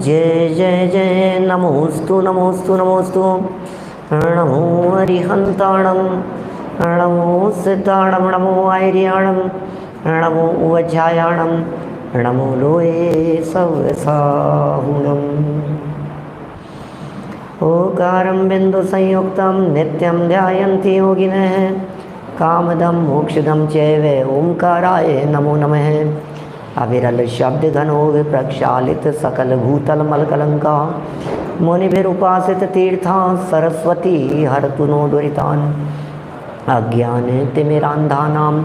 जय जय जय नमोस्तु नमोस्तु नमोस्तु। नमो अरिहंताणं, नमो सिद्धाणं, नमो आयर्याणं, नमो उवज्जायाणं, नमो लोये सवसाहुणम्। ओकारं बिन्दुसंयुक्तं नित्यं ध्यायन्ति योगिनः, कामदं मोक्षदं चैव ओंकाराय नमो नमः। अविरल शब्द घनोग प्रक्षालित सकल भूतल मलकलंका, मुनिभिरुपासित तीर्था सरस्वती हरतु नो दुरितान्। अज्ञान तिमिरान्धानां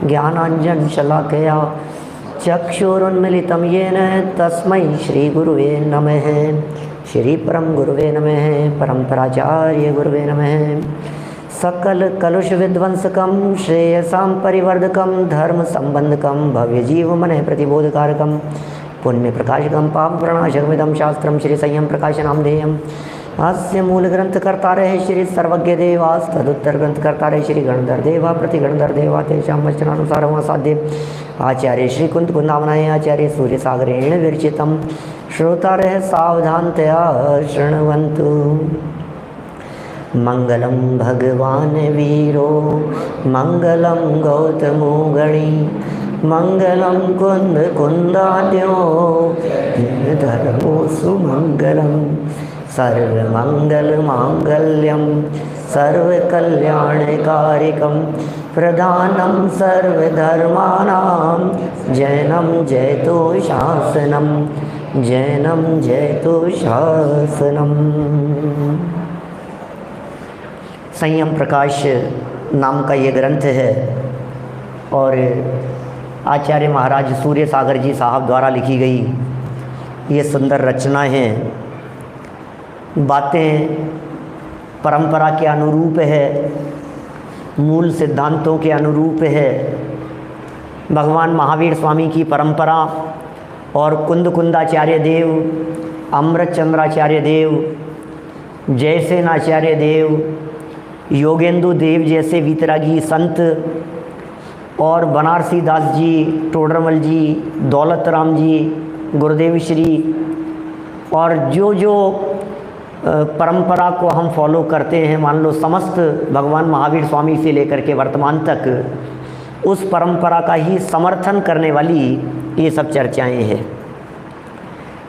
ज्ञानाञ्जन शलाकया चक्षुरुन्मिलितं येन तस्मै श्रीगुरुवे नमः। श्री परम गुरुवे नमः। परम्पराचार्य गुरुवे नमः। सकल कलुष विध्वंसकं श्रेयसां परिवर्धकं धर्म संबंधकं भव्य जीव मन प्रतिबोधकारकं पुण्य प्रकाशकं पाप प्रणाशकमिदं शास्त्रं श्री संयम प्रकाशनामधेयम्। अस्य मूल ग्रंथ कर्तारः श्री सर्वज्ञ देवास्, तदुत्तर ग्रंथ कर्तारः श्री गणधर देवा प्रति गणधर देवा तेषां वचनानुसारं साध्य आचार्य श्री कुंत कुंदावनाय आचार्य सूर्य सागरेण विरचितं। श्रोतारः सावधानतया शृण्वन्तु। मंगलम भगवान वीरो मंगलम गौतमो गणी, मंगलम कुंद कुंदाद्यो धर्मो सुमंगलम। सर्वमंगल मांगल्यम सर्वकल्याणकारिकं प्रधानं सर्वधर्माणां जैनं जयतु शासनं, जैनं जयतु शासनम्। संयम प्रकाश नाम का ये ग्रंथ है और आचार्य महाराज सूर्य सागर जी साहब द्वारा लिखी गई ये सुंदर रचना है। बातें परंपरा के अनुरूप है, मूल सिद्धांतों के अनुरूप है। भगवान महावीर स्वामी की परंपरा और कुंद कुंदाचार्य देव, अमृतचंद्राचार्य देव, जयसेनाचार्य देव, योगेंदु देव जैसे वितरागी संत और बनारसी दास जी, टोडरमल जी, दौलत राम जी, गुरुदेव श्री और जो जो परंपरा को हम फॉलो करते हैं, मान लो समस्त भगवान महावीर स्वामी से लेकर के वर्तमान तक उस परंपरा का ही समर्थन करने वाली ये सब चर्चाएं हैं।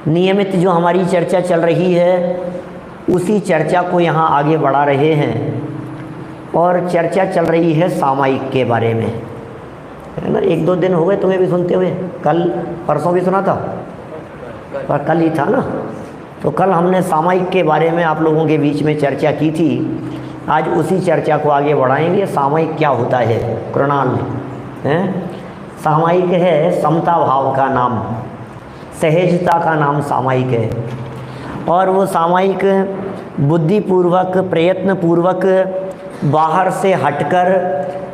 नियमित जो हमारी चर्चा चल रही है उसी चर्चा को यहाँ आगे बढ़ा रहे हैं और चर्चा चल रही है सामायिक के बारे में, है ना। एक दो दिन हो गए तुम्हें भी सुनते हुए, कल परसों भी सुना था पर कल ही था ना। तो कल हमने सामायिक के बारे में आप लोगों के बीच में चर्चा की थी। आज उसी चर्चा को आगे बढ़ाएंगे। सामायिक क्या होता है कृणाल है? सामायिक है समता भाव का नाम, सहजता का नाम सामायिक है। और वो सामायिक बुद्धिपूर्वक प्रयत्नपूर्वक बाहर से हटकर,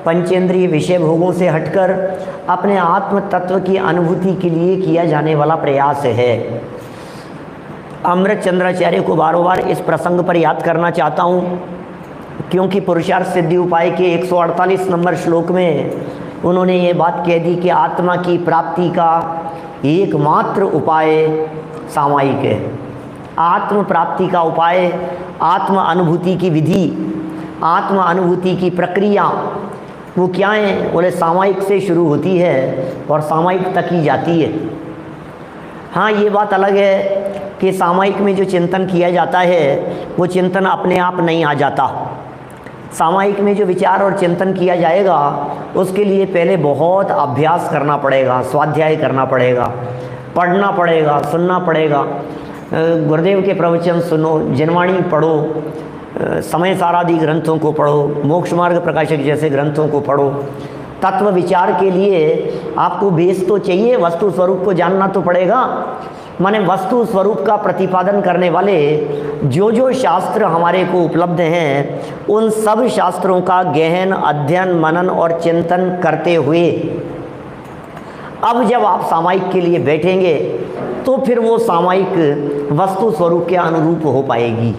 पंचेंद्रिय विषय भोगों से हटकर अपने आत्म तत्व की अनुभूति के लिए किया जाने वाला प्रयास है। अमृतचंद्राचार्य को बारों बार इस प्रसंग पर याद करना चाहता हूँ क्योंकि पुरुषार्थ सिद्धि उपाय के 148 नंबर श्लोक में उन्होंने ये बात कह दी कि आत्मा की प्राप्ति का एकमात्र उपाय सामायिक है। आत्म प्राप्ति का उपाय, आत्म अनुभूति की विधि, आत्म अनुभूति की प्रक्रिया वो क्या है? बोले सामायिक से शुरू होती है और सामायिक तक ही जाती है। हाँ, ये बात अलग है कि सामायिक में जो चिंतन किया जाता है वो चिंतन अपने आप नहीं आ जाता। सामायिक में जो विचार और चिंतन किया जाएगा उसके लिए पहले बहुत अभ्यास करना पड़ेगा, स्वाध्याय करना पड़ेगा, पढ़ना पड़ेगा, सुनना पड़ेगा। गुरुदेव के प्रवचन सुनो, जिनवाणी पढ़ो, समय सारादि ग्रंथों को पढ़ो, मोक्ष मार्ग प्रकाशक जैसे ग्रंथों को पढ़ो। तत्व विचार के लिए आपको बेस तो चाहिए, वस्तु स्वरूप को जानना तो पड़ेगा। माने वस्तु स्वरूप का प्रतिपादन करने वाले जो जो शास्त्र हमारे को उपलब्ध हैं उन सब शास्त्रों का गहन अध्ययन, मनन और चिंतन करते हुए अब जब आप सामायिक के लिए बैठेंगे तो फिर वो सामायिक वस्तु स्वरूप के अनुरूप हो पाएगी।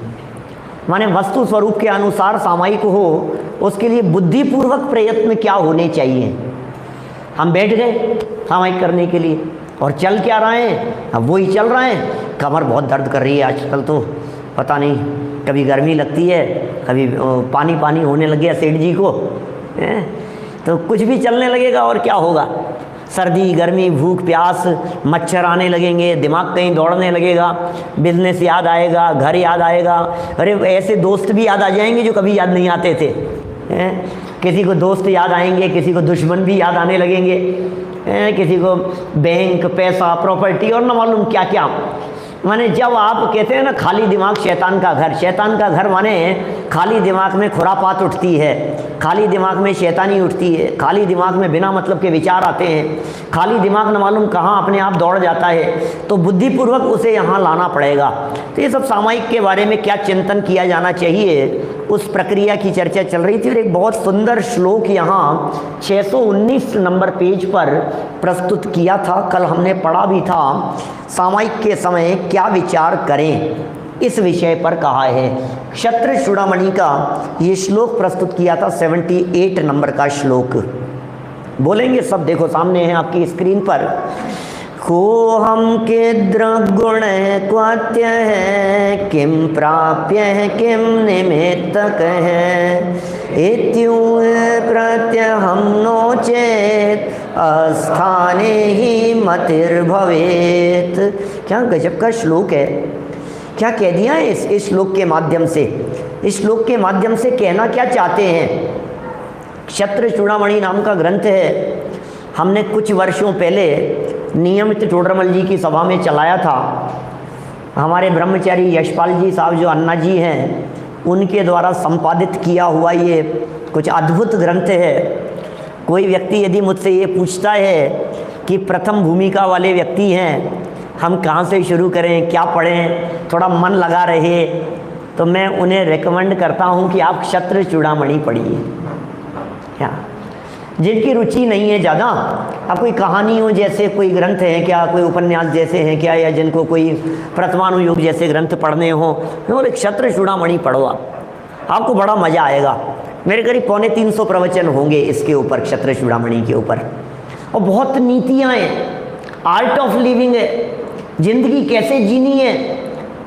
माने वस्तु स्वरूप के अनुसार सामायिक हो, उसके लिए बुद्धिपूर्वक प्रयत्न क्या होने चाहिए। हम बैठ गए सामायिक करने के लिए और चल क्या रहे हैं, अब वही चल रहे हैं। कमर बहुत दर्द कर रही है आजकल, तो पता नहीं, कभी गर्मी लगती है, कभी पानी पानी होने लग गया सेठ जी को, तो कुछ भी चलने लगेगा और क्या होगा। सर्दी गर्मी भूख प्यास, मच्छर आने लगेंगे, दिमाग कहीं दौड़ने लगेगा, बिजनेस याद आएगा, घर याद आएगा, अरे ऐसे दोस्त भी याद आ जाएंगे जो कभी याद नहीं आते थे। किसी को दोस्त याद आएंगे, किसी को दुश्मन भी याद आने लगेंगे, किसी को बैंक, पैसा, प्रॉपर्टी और न मालूम क्या क्या। माने जब आप कहते हैं ना खाली दिमाग शैतान का घर, शैतान का घर माने खाली दिमाग में खुरापात उठती है, खाली दिमाग में शैतानी उठती है, खाली दिमाग में बिना मतलब के विचार आते हैं, खाली दिमाग न मालूम कहाँ अपने आप दौड़ जाता है, तो बुद्धिपूर्वक उसे यहाँ लाना पड़ेगा। तो ये सब सामायिक के बारे में क्या चिंतन किया जाना चाहिए, उस प्रक्रिया की चर्चा चल रही थी। और एक बहुत सुंदर श्लोक यहाँ 619 नंबर पेज पर प्रस्तुत किया था, कल हमने पढ़ा भी था। सामायिक के समय क्या विचार करें, इस विषय पर कहा है। क्षत्र चूड़ामणि का ये श्लोक प्रस्तुत किया था, 78 नंबर का श्लोक। बोलेंगे सब, देखो सामने है आपकी स्क्रीन पर। को हम किद्र गुण क्वात्य है, किम प्राप्य है किम निमित्तक है, इत्यु प्रत्यहम नो चेत अस्थाने ही मतिर्भवेत। क्या गजब का श्लोक है, क्या कह दिया है इस श्लोक के माध्यम से। इस श्लोक के माध्यम से कहना क्या चाहते हैं। क्षत्र चूड़ामणि नाम का ग्रंथ है, हमने कुछ वर्षों पहले नियमित टोडरमल जी की सभा में चलाया था। हमारे ब्रह्मचारी यशपाल जी साहब जो अन्ना जी हैं, उनके द्वारा संपादित किया हुआ ये कुछ अद्भुत ग्रंथ है। कोई व्यक्ति यदि मुझसे ये पूछता है कि प्रथम भूमिका वाले व्यक्ति हैं, हम कहाँ से शुरू करें, क्या पढ़ें, थोड़ा मन लगा रहे, तो मैं उन्हें रेकमेंड करता हूँ कि आप क्षत्र चूड़ामणि पढ़िए। क्या जिनकी रुचि नहीं है ज़्यादा, आप कोई कहानियों जैसे कोई ग्रंथ हैं क्या, कोई उपन्यास जैसे हैं क्या, या जिनको कोई प्रथमानुयोग जैसे ग्रंथ पढ़ने हों, और एक क्षत्र चूड़ामणि पढ़ो आपको बड़ा मज़ा आएगा। मेरे करीब 350 प्रवचन होंगे इसके ऊपर, क्षत्र चूड़ामणि के ऊपर, और बहुत नीतियाँ हैं, आर्ट ऑफ लिविंग है, जिंदगी कैसे जीनी है।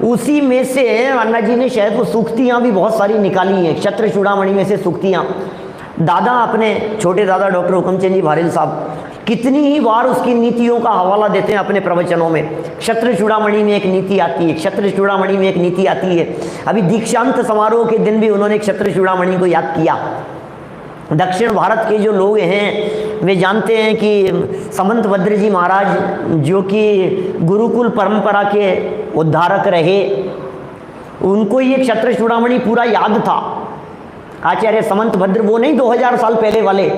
उसी में से अन्ना जी ने शायद वो सूक्तियाँ भी बहुत सारी निकाली हैं, क्षत्र चूड़ामणि में से सूक्तियाँ। दादा अपने छोटे दादा डॉक्टर हुकमचंद जी भारेल साहब कितनी ही बार उसकी नीतियों का हवाला देते हैं अपने प्रवचनों में। क्षत्र चूड़ामणि में एक नीति आती है, क्षत्र चूड़ामणि में एक नीति आती है। अभी दीक्षांत समारोह के दिन भी उन्होंने क्षत्र चूड़ामणि को याद किया। दक्षिण भारत के जो लोग हैं वे जानते हैं कि समंत भद्र जी महाराज जो कि गुरुकुल परंपरा के उद्धारक रहे, उनको ये क्षत्र चूड़ामणि पूरा याद था। आचार्य समंत भद्र, वो नहीं 2000 साल पहले वाले,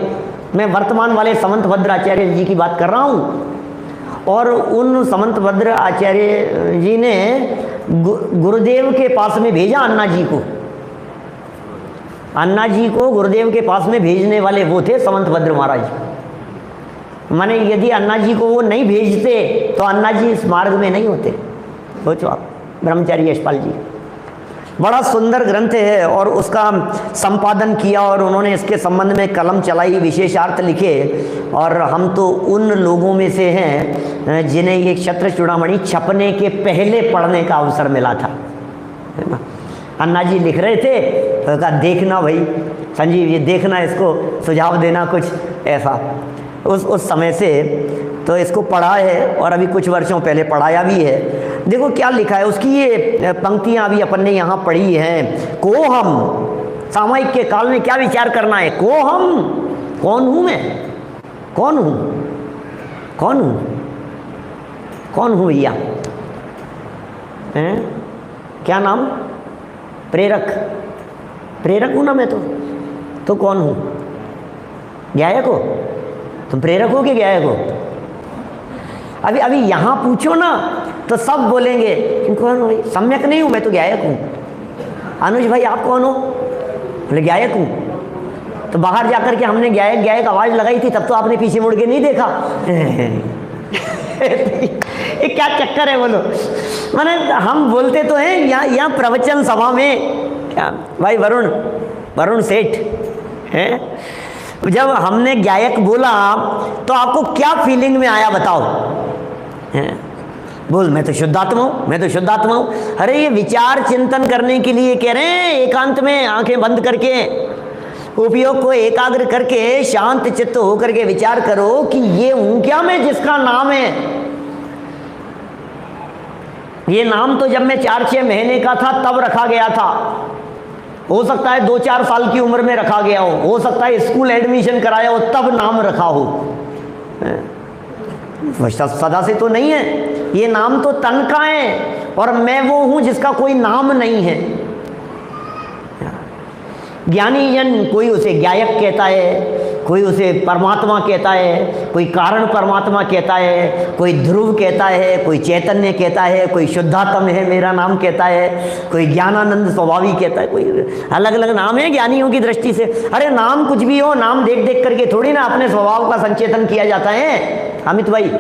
मैं वर्तमान वाले समंत भद्र आचार्य जी की बात कर रहा हूँ। और उन समंत भद्र आचार्य जी ने गुरुदेव के पास में भेजा अन्ना जी को। अन्ना जी को गुरुदेव के पास में भेजने वाले वो थे समंत भद्र महाराज। माने यदि अन्ना जी को वो नहीं भेजते तो अन्ना जी इस मार्ग में नहीं होते। सोचो आप, ब्रह्मचारी यशपाल जी, बड़ा सुंदर ग्रंथ है और उसका संपादन किया और उन्होंने इसके संबंध में कलम चलाई, विशेषार्थ लिखे। और हम तो उन लोगों में से हैं जिन्हें ये क्षत्र चूड़ामणि छपने के पहले पढ़ने का अवसर मिला था, है ना। अन्ना जी लिख रहे थे तो कहा देखना भाई संजीव, ये देखना, इसको सुझाव देना कुछ ऐसा। उस समय से तो इसको पढ़ा है और अभी कुछ वर्षों पहले पढ़ाया भी है। देखो क्या लिखा है, उसकी ये पंक्तियां अभी अपन ने यहाँ पढ़ी हैं। को हम, सामायिक के काल में क्या विचार करना है। को हम, कौन हूँ मैं, कौन हूँ, कौन हूँ, कौन हूँ भैया, हैं क्या नाम, प्रेरक, प्रेरक हूँ ना मैं तो कौन हूँ, गायक हो तुम, प्रेरक हो कि गायक हो। अभी यहाँ पूछो ना तो सब बोलेंगे कौन हो, सम्यक नहीं हूँ मैं तो गायक हूँ। अनुज भाई आप कौन हो, बोले गायक हूँ। तो बाहर जाकर के हमने गायक गायक आवाज़ लगाई थी, तब तो आपने पीछे मुड़ के नहीं देखा। ये क्या चक्कर है बोलो। माने हम बोलते तो हैं यहाँ प्रवचन सभा में, क्या भाई वरुण सेठ हैं, जब हमने गायक बोला तो आपको क्या फीलिंग में आया बताओ। हैं बोल मैं तो शुद्धात्मा हूँ, मैं तो शुद्धात्मा हूँ। अरे ये विचार चिंतन करने के लिए कह रहे हैं, एकांत में आंखें बंद करके उपयोग को एकाग्र करके शांत चित्त होकर के विचार करो कि ये हूं क्या मैं जिसका नाम है। ये नाम तो जब मैं 4-6 महीने का था तब रखा गया था, हो सकता है 2-4 साल की उम्र में रखा गया हो सकता है स्कूल एडमिशन कराया हो तब नाम रखा हो, सदा से तो नहीं है। ये नाम तो तन का है और मैं वो हूं जिसका कोई नाम नहीं है। ज्ञानी जन कोई उसे ज्ञायक कहता है, कोई उसे परमात्मा कहता है, कोई कारण परमात्मा कहता है, कोई ध्रुव कहता है, कोई चैतन्य कहता है, कोई शुद्धात्म है मेरा नाम कहता है, कोई ज्ञानानंद स्वभावी कहता है, कोई अलग अलग नाम है ज्ञानियों की दृष्टि से। अरे नाम कुछ भी हो, नाम देख देख करके थोड़ी ना अपने स्वभाव का संचेतन किया जाता है अमित भाई।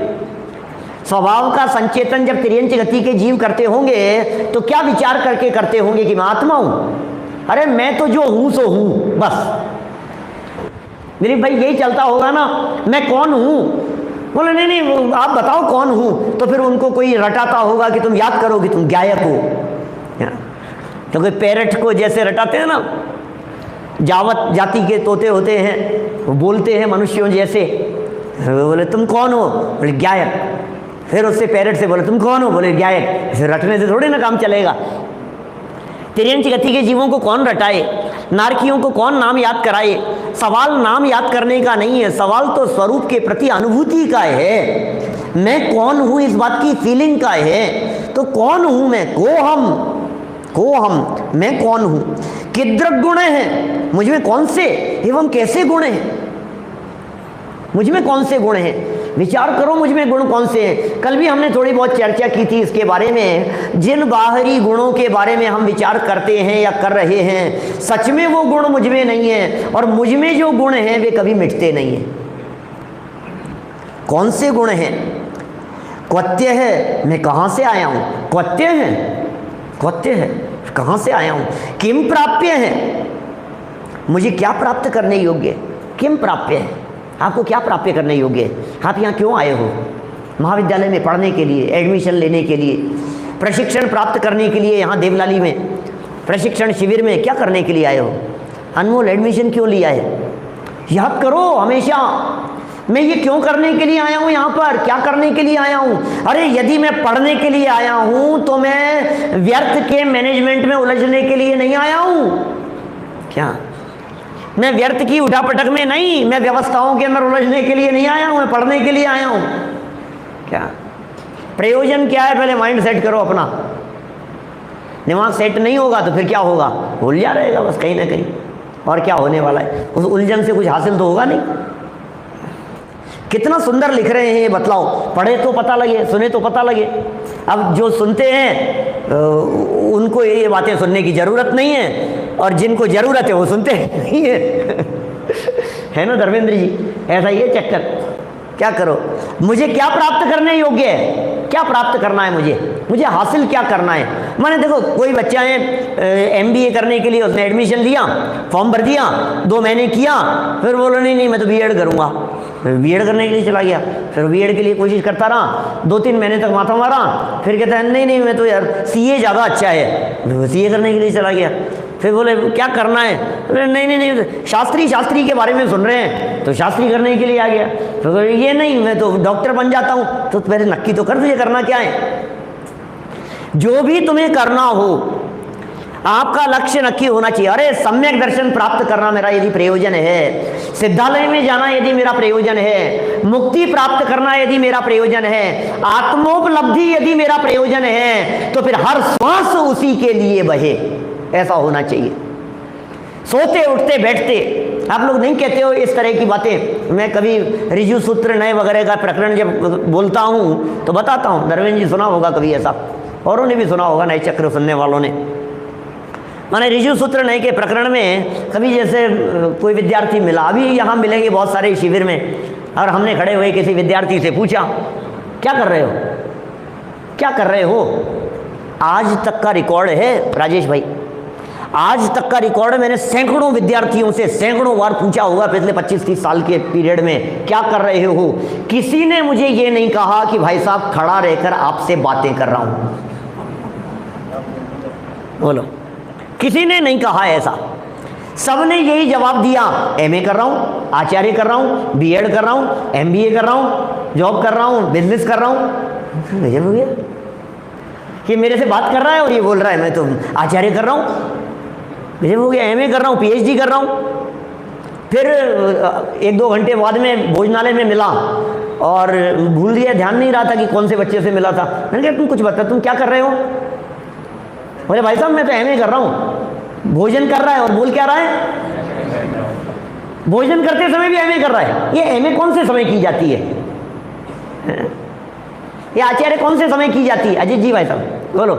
स्वभाव का संचेतन जब तिर्यंच गति के जीव करते होंगे तो क्या विचार करके करते होंगे कि मैं आत्मा हूं। अरे मैं तो जो हूं सो हूं बस। मेरी भाई यही चलता होगा ना, मैं कौन हूं। बोले नहीं नहीं आप बताओ कौन हूं, तो फिर उनको कोई रटाता होगा कि तुम याद करो कि तुम गायक हो। तो कोई पैरट को जैसे रटाते हैं ना, जावत जाति के तोते होते हैं, वो बोलते हैं मनुष्यों जैसे। बोले तुम कौन हो, बोले गायक। फिर उससे पैरट से बोले तुम कौन हो, बोले गायक। ऐसे रटने से थोड़ी ना काम चलेगा। तिर्यंच गति के जीवों को कौन रटाए, नारकियों को कौन नाम याद कराए। सवाल नाम याद करने का नहीं है, सवाल तो स्वरूप के प्रति अनुभूति का है। मैं कौन हूं इस बात की फीलिंग का है। तो कौन हूं मैं, को हम मैं कौन हूं। किदृक गुण हैं, मुझ में कौन से एवं कैसे गुण हैं। मुझ में कौन से गुण हैं, विचार करो मुझ में गुण कौन से हैं। कल भी हमने थोड़ी बहुत चर्चा की थी इसके बारे में। जिन बाहरी गुणों के बारे में हम विचार करते हैं या कर रहे हैं, सच में वो गुण मुझ में नहीं है, और मुझ में जो गुण हैं वे कभी मिटते नहीं हैं। कौन से गुण हैं। क्वत्य है, मैं कहाँ से आया हूँ। क्वत्य है, क्वत्य है, कहाँ से आया हूँ। किम प्राप्य है, मुझे क्या प्राप्त करने योग्य है। किम प्राप्य है, आपको क्या प्राप्त करने योग्य है। आप यहाँ क्यों आए हो, महाविद्यालय में पढ़ने के लिए, एडमिशन लेने के लिए, प्रशिक्षण प्राप्त करने के लिए। यहाँ देवलाली में प्रशिक्षण शिविर में क्या करने के लिए आए हो। अनमोल एडमिशन क्यों लिया है, याद करो हमेशा। मैं ये क्यों करने के लिए आया हूँ यहाँ पर, क्या करने के लिए आया हूँ। अरे यदि मैं पढ़ने के लिए आया हूँ तो मैं व्यर्थ के मैनेजमेंट में उलझने के लिए नहीं आया हूँ। क्या मैं व्यर्थ की उठापटक में नहीं, मैं व्यवस्थाओं के अंदर उलझने के लिए नहीं आया हूं, मैं पढ़ने के लिए आया हूं। क्या प्रयोजन क्या है, पहले माइंड सेट करो अपना। दिमाग सेट नहीं होगा तो फिर क्या होगा, उलझा रहेगा बस कहीं ना कहीं। और क्या होने वाला है, उस उलझन से कुछ हासिल तो होगा नहीं। कितना सुंदर लिख रहे हैं ये बतलाओ, पढ़े तो पता लगे, सुने तो पता लगे। अब जो सुनते हैं उनको ये बातें सुनने की जरूरत नहीं है, और जिनको जरूरत है वो सुनते नहीं है। है ना धर्मेंद्र जी, ऐसा ये चक्कर। क्या करो, मुझे क्या प्राप्त करने योग्य है, क्या प्राप्त करना है, मुझे हासिल क्या करना है। मैंने देखो कोई बच्चा है MBA करने के लिए, उसने एडमिशन लिया, फॉर्म भर दिया, 2 महीने किया, फिर बोलो नहीं मैं तो BEd करूँगा। BEd करने के लिए चला गया, फिर BEd के लिए कोशिश करता रहा, 2-3 महीने तक माथा मारा, फिर कहता है नहीं मैं तो यार CA ज़्यादा अच्छा है, CA करने के लिए चला गया। फिर बोले क्या करना है, बोले नहीं शास्त्री के बारे में सुन रहे हैं तो शास्त्री करने के लिए आ गया। तो बोले ये नहीं मैं तो डॉक्टर बन जाता हूँ। तो पहले नक्की तो कर तुझे करना क्या है। जो भी तुम्हें करना हो आपका लक्ष्य नक्की होना चाहिए। अरे सम्यक दर्शन प्राप्त करना मेरा यदि प्रयोजन है, सिद्धालय में जाना यदि मेरा प्रयोजन है, मुक्ति प्राप्त करना यदि मेरा प्रयोजन है, आत्मोपलब्धि यदि मेरा प्रयोजन है, तो फिर हर श्वास उसी के लिए बहे, ऐसा होना चाहिए। सोते उठते बैठते आप लोग नहीं कहते हो इस तरह की बातें। मैं कभी ऋजु सूत्र नए वगैरह का प्रकरण जब बोलता हूँ तो बताता हूँ, धर्मेंद्र जी सुना होगा कभी ऐसा, औरों ने भी सुना होगा, नए चक्र सुनने वालों ने। माने ऋजु सूत्र नए के प्रकरण में कभी जैसे कोई विद्यार्थी मिला, अभी यहाँ मिलेंगे बहुत सारे शिविर में, और हमने खड़े हुए किसी विद्यार्थी से पूछा क्या कर रहे हो, क्या कर रहे हो। आज तक का रिकॉर्ड है राजेश भाई, आज तक का रिकॉर्ड है, मैंने सैकड़ों विद्यार्थियों से सैकड़ों बार पूछा होगा पिछले 25-30 साल के पीरियड में, क्या कर रहे हो? किसी ने मुझे ये नहीं कहा कि भाई साहब खड़ा रहकर आपसे बातें कर रहा हूं। बोलो, किसी ने नहीं कहा ऐसा। सबने यही जवाब दिया, एमए कर रहा हूं, आचार्य कर रहा हूं, बीएड कर रहा हूं, एमबीए कर रहा हूं, जॉब कर रहा हूं, बिजनेस कर रहा हूं। गजब हो गया कि मेरे से बात कर रहा है और ये बोल रहा है मैं तो आचार्य कर रहा हूं। गजब हो गया, एमए कर रहा हूं, पीएचडी कर रहा हूं। फिर 1-2 घंटे बाद में भोजनालय में मिला और भूल गया, ध्यान नहीं रहा था कि कौन से बच्चे से मिला था। मैंने कहा तुम कुछ बता, तुम क्या कर रहे हो? बोले भाई साहब मैं तो एमए कर रहा हूं। भोजन कर रहा है और बोल क्या रहा है? भोजन करते समय भी एमए कर रहा है। ये एमए कौन से समय की जाती है? ये आचार्य कौन से समय की जाती है? अजीत जी भाई साहब बोलो,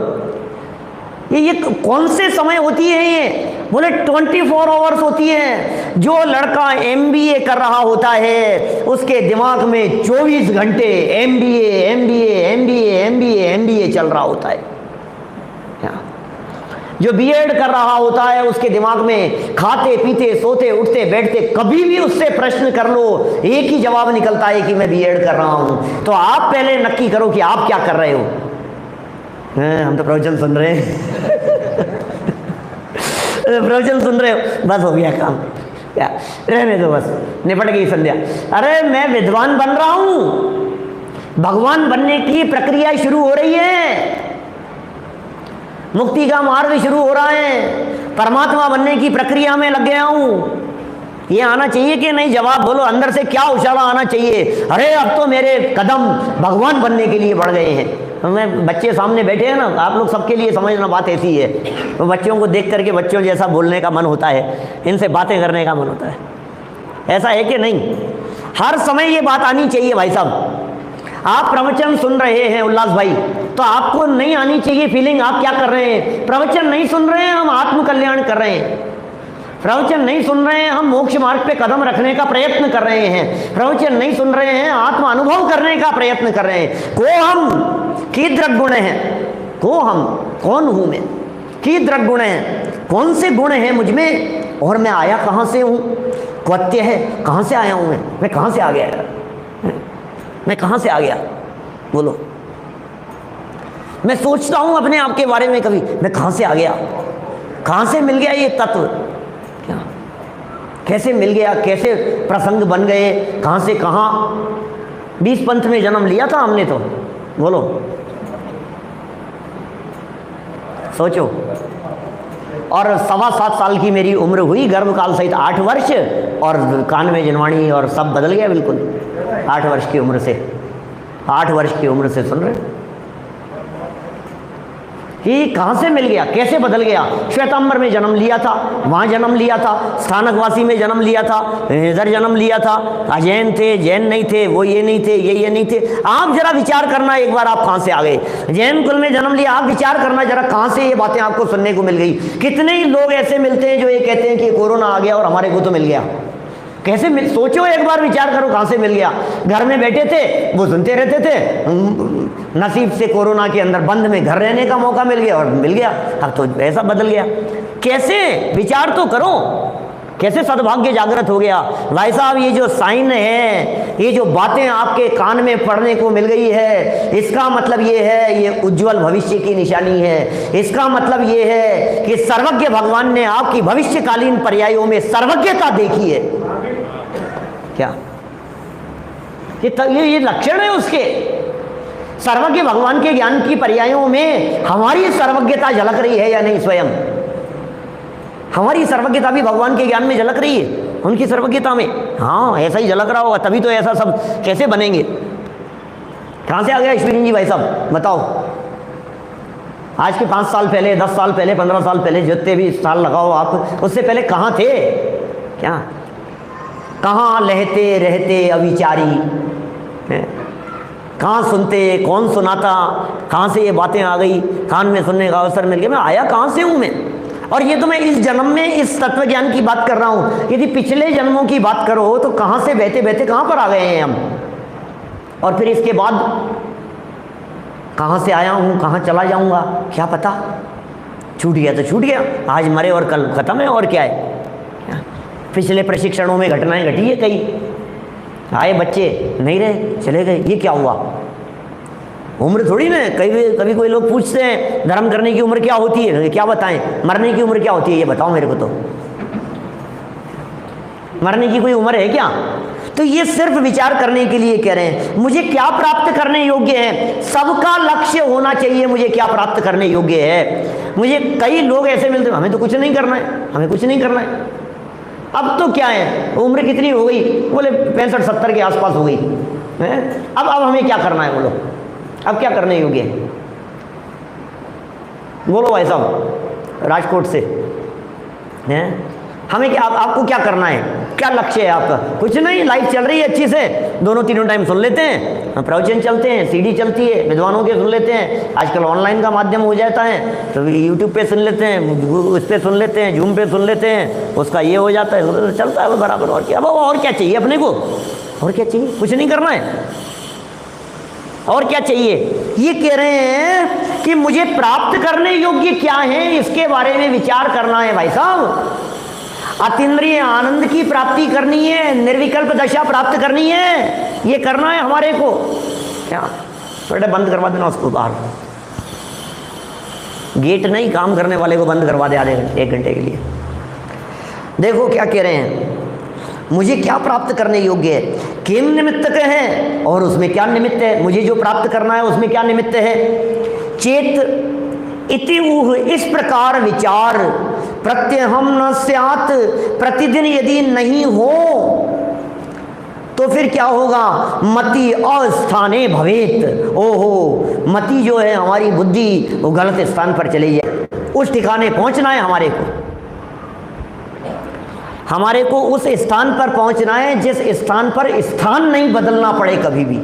ये कौन से समय होती है? ये बोले 24 आवर्स होती है। जो लड़का एमबीए कर रहा होता है उसके दिमाग में 24 घंटे MBA MBA MBA MBA MBA चल रहा होता है। जो बीएड कर रहा होता है उसके दिमाग में खाते पीते सोते उठते बैठते कभी भी उससे प्रश्न कर लो, एक ही जवाब निकलता है कि मैं बीएड कर रहा हूं। तो आप पहले नक्की करो कि आप क्या कर रहे हो। हम तो प्रवचन सुन रहे हैं प्रवचन सुन रहे हो, बस हो गया काम, क्या रहने दो, बस निपट गई संध्या। अरे मैं विद्वान बन रहा हूं, भगवान बनने की प्रक्रिया शुरू हो रही है, मुक्ति का मार्ग शुरू हो रहा है, परमात्मा बनने की प्रक्रिया में लग गया हूं। ये आना चाहिए कि नहीं? जवाब बोलो, अंदर से क्या उछाला आना चाहिए? अरे अब तो मेरे कदम भगवान बनने के लिए बढ़ गए हैं। मैं बच्चे सामने बैठे हैं ना, आप लोग सबके लिए समझना बात ऐसी है, तो बच्चों को देख करके बच्चों जैसा बोलने का मन होता है, इनसे बातें करने का मन होता है। ऐसा है कि नहीं? हर समय ये बात आनी चाहिए भाई साहब। आप प्रवचन सुन रहे हैं उल्लास भाई, तो आपको नहीं आनी चाहिए फीलिंग आप क्या कर रहे हैं? प्रवचन नहीं सुन रहे हैं हम, आत्म कल्याण कर रहे हैं। प्रवचन नहीं सुन रहे हैं हम, मोक्ष मार्ग पे कदम रखने का प्रयत्न कर रहे हैं। प्रवचन नहीं सुन रहे हैं, आत्म अनुभव करने का प्रयत्न कर रहे हैं। को हम कीदृक गुण हैं, को हम कौन हूं मैं, कीदृक गुण हैं, कौन से गुण हैं मुझ में, और मैं आया कहां से हूं? क्वत्य है, कहां से आया हूं मैं कहां से आ गया, मैं कहां से आ गया? बोलो, मैं सोचता हूं अपने आप के बारे में कभी, मैं कहां से आ गया, कहां से मिल गया ये तत्व, क्या कैसे मिल गया, कैसे प्रसंग बन गए, कहां से कहां। 20 पंथ में जन्म लिया था हमने तो, बोलो सोचो। और 7.25 साल की मेरी उम्र हुई, गर्भकाल सहित 8 वर्ष, और कान में जनवाणी और सब बदल गया बिल्कुल। 8 वर्ष की उम्र से, 8 वर्ष की उम्र से सुन रहे कि कहां से मिल गया, कैसे बदल गया। श्वेतांबर में जन्म लिया था, वहां जन्म लिया था, स्थानकवासी में जन्म लिया था, इधर जन्म लिया था, अजैन थे, जैन नहीं थे, वो ये नहीं थे, ये नहीं थे। आप जरा विचार करना एक बार, आप कहां से आ गए? जैन कुल में जन्म लिया, आप विचार करना जरा कहां से ये बातें आपको सुनने को मिल गई। कितने ही लोग ऐसे मिलते हैं जो ये कहते हैं कि कोरोना आ गया और हमारे को तो मिल गया। कैसे मिल, सोचो एक बार, विचार करो कहां से मिल गया। घर में बैठे थे, वो सुनते रहते थे, नसीब से कोरोना के अंदर बंद में घर रहने का मौका मिल गया और मिल गया। अब तो ऐसा बदल गया। कैसे, विचार तो करो, कैसे सद्भाग्य जागृत हो गया। भाई साहब ये जो साइन है, ये जो बातें आपके कान में पढ़ने को मिल गई है, इसका मतलब ये है, ये उज्जवल भविष्य की निशानी है। इसका मतलब ये है कि सर्वज्ञ भगवान ने आपकी भविष्यकालीन पर्यायों में सर्वज्ञता देखी है। क्या ये लक्षण है उसके? सर्वज्ञ भगवान के ज्ञान की पर्यायों में हमारी सर्वज्ञता झलक रही है या नहीं? स्वयं हमारी सर्वज्ञता भी भगवान के ज्ञान में झलक रही है, उनकी सर्वज्ञता में। हाँ, ऐसा ही झलक रहा होगा, तभी तो ऐसा सब कैसे बनेंगे। कहां से आ गया ईश्वरी जी भाई साहब, बताओ। आज के 5 साल पहले, 10 साल पहले, 15 साल पहले, जितने भी साल लगाओ आप, उससे पहले कहां थे? क्या, कहां लहते रहते अविचारी, कहां सुनते, कौन सुनाता, कहां से ये बातें आ गई, कान में सुनने का अवसर मिल गया। मैं आया कहां से हूं मैं? और ये तो मैं इस जन्म में इस तत्व ज्ञान की बात कर रहा हूं। यदि पिछले जन्मों की बात करो तो कहां से बहते बहते कहां पर आ गए हैं हम, और फिर इसके बाद कहां से आया हूं, कहां चला जाऊंगा, क्या पता। छूट गया तो छूट गया, आज मरे और कल खत्म है, और क्या है। पिछले प्रशिक्षणों में घटनाएं घटी है, कई आए बच्चे नहीं रहे, चले गए, ये क्या हुआ। उम्र थोड़ी ना, कभी कोई लोग पूछते हैं धर्म करने की उम्र क्या होती है, क्या बताएं, मरने की उम्र क्या होती है, ये बताओ मेरे को। तो मरने की कोई उम्र है क्या। तो ये सिर्फ विचार करने के लिए कह रहे हैं, मुझे क्या प्राप्त करने योग्य है। सबका लक्ष्य होना चाहिए मुझे क्या प्राप्त करने योग्य है। मुझे कई लोग ऐसे मिलते हैं, हमें तो कुछ नहीं करना है, हमें कुछ नहीं करना है। अब तो क्या है, उम्र कितनी हो गई, बोले 65-70 के आसपास हो गई है। अब हमें क्या करना है, बोलो अब क्या करने योग्य है। बोलो भाई साहब राजकोट से हैं, हमें क्या, आपको क्या करना है, क्या लक्ष्य है आपका। कुछ नहीं, लाइफ चल रही है अच्छी से, 2-3 टाइम सुन लेते हैं, प्रवचन चलते हैं, सीडी चलती है, विद्वानों के सुन लेते हैं, आजकल ऑनलाइन का माध्यम हो जाता है तो यूट्यूब पे सुन लेते हैं, उस पर सुन लेते हैं, जूम पे सुन लेते हैं, उसका ये हो जाता है, चलता है बराबर। और क्या, अब और क्या चाहिए अपने को, और क्या चाहिए, कुछ नहीं करना है, और क्या चाहिए। ये कह रहे हैं कि मुझे प्राप्त करने योग्य क्या है, इसके बारे में विचार करना है भाई साहब। अतीन्द्रिय आनंद की प्राप्ति करनी है, निर्विकल्प दशा प्राप्त करनी है, ये करना है हमारे को। क्या बेटे बंद करवा देना उसको बाहर, गेट नहीं, काम करने वाले को बंद करवा दे आधे घंटे 1 घंटे के लिए। देखो क्या कह रहे हैं, मुझे क्या प्राप्त करने योग्य है, किम निमित्त के हैं, और उसमें क्या निमित्त है, मुझे जो प्राप्त करना है उसमें क्या निमित्त है। चेत इति ऊह, इस प्रकार विचार प्रत्यहम न स्यात्, प्रतिदिन यदि नहीं हो तो फिर क्या होगा, मति अस्थाने भवेत। ओहो, मति जो है हमारी बुद्धि वो गलत स्थान पर चली जाए। उस ठिकाने पहुंचना है हमारे को, हमारे को उस स्थान पर पहुंचना है जिस स्थान पर स्थान नहीं बदलना पड़े कभी भी,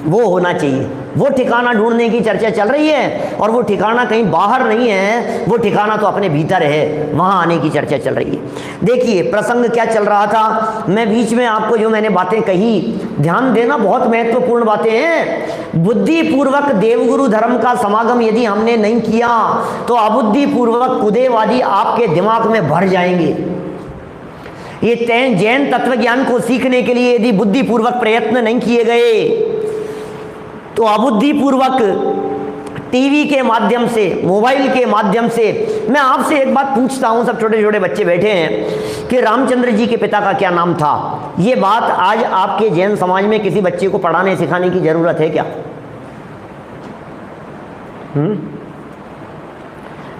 वो होना चाहिए। वो ठिकाना ढूंढने की चर्चा चल रही है, और वो ठिकाना कहीं बाहर नहीं है, वो ठिकाना तो अपने भीतर है, वहां आने की चर्चा चल रही है। देखिए प्रसंग क्या चल रहा था, मैं बीच में आपको जो मैंने बातें कही ध्यान देना, बहुत महत्वपूर्ण बातें हैं। बुद्धिपूर्वक देवगुरु धर्म का समागम यदि हमने नहीं किया तो अबुद्धिपूर्वक उदयवादी आपके दिमाग में भर जाएंगे। ये जैन तत्व ज्ञान को सीखने के लिए यदि बुद्धिपूर्वक प्रयत्न नहीं किए गए तो अबुद्धिपूर्वक टीवी के माध्यम से, मोबाइल के माध्यम से। मैं आपसे एक बात पूछता हूं, सब छोटे छोटे बच्चे बैठे हैं, कि रामचंद्र जी के पिता का क्या नाम था। ये बात आज आपके जैन समाज में किसी बच्चे को पढ़ाने सिखाने की जरूरत है क्या।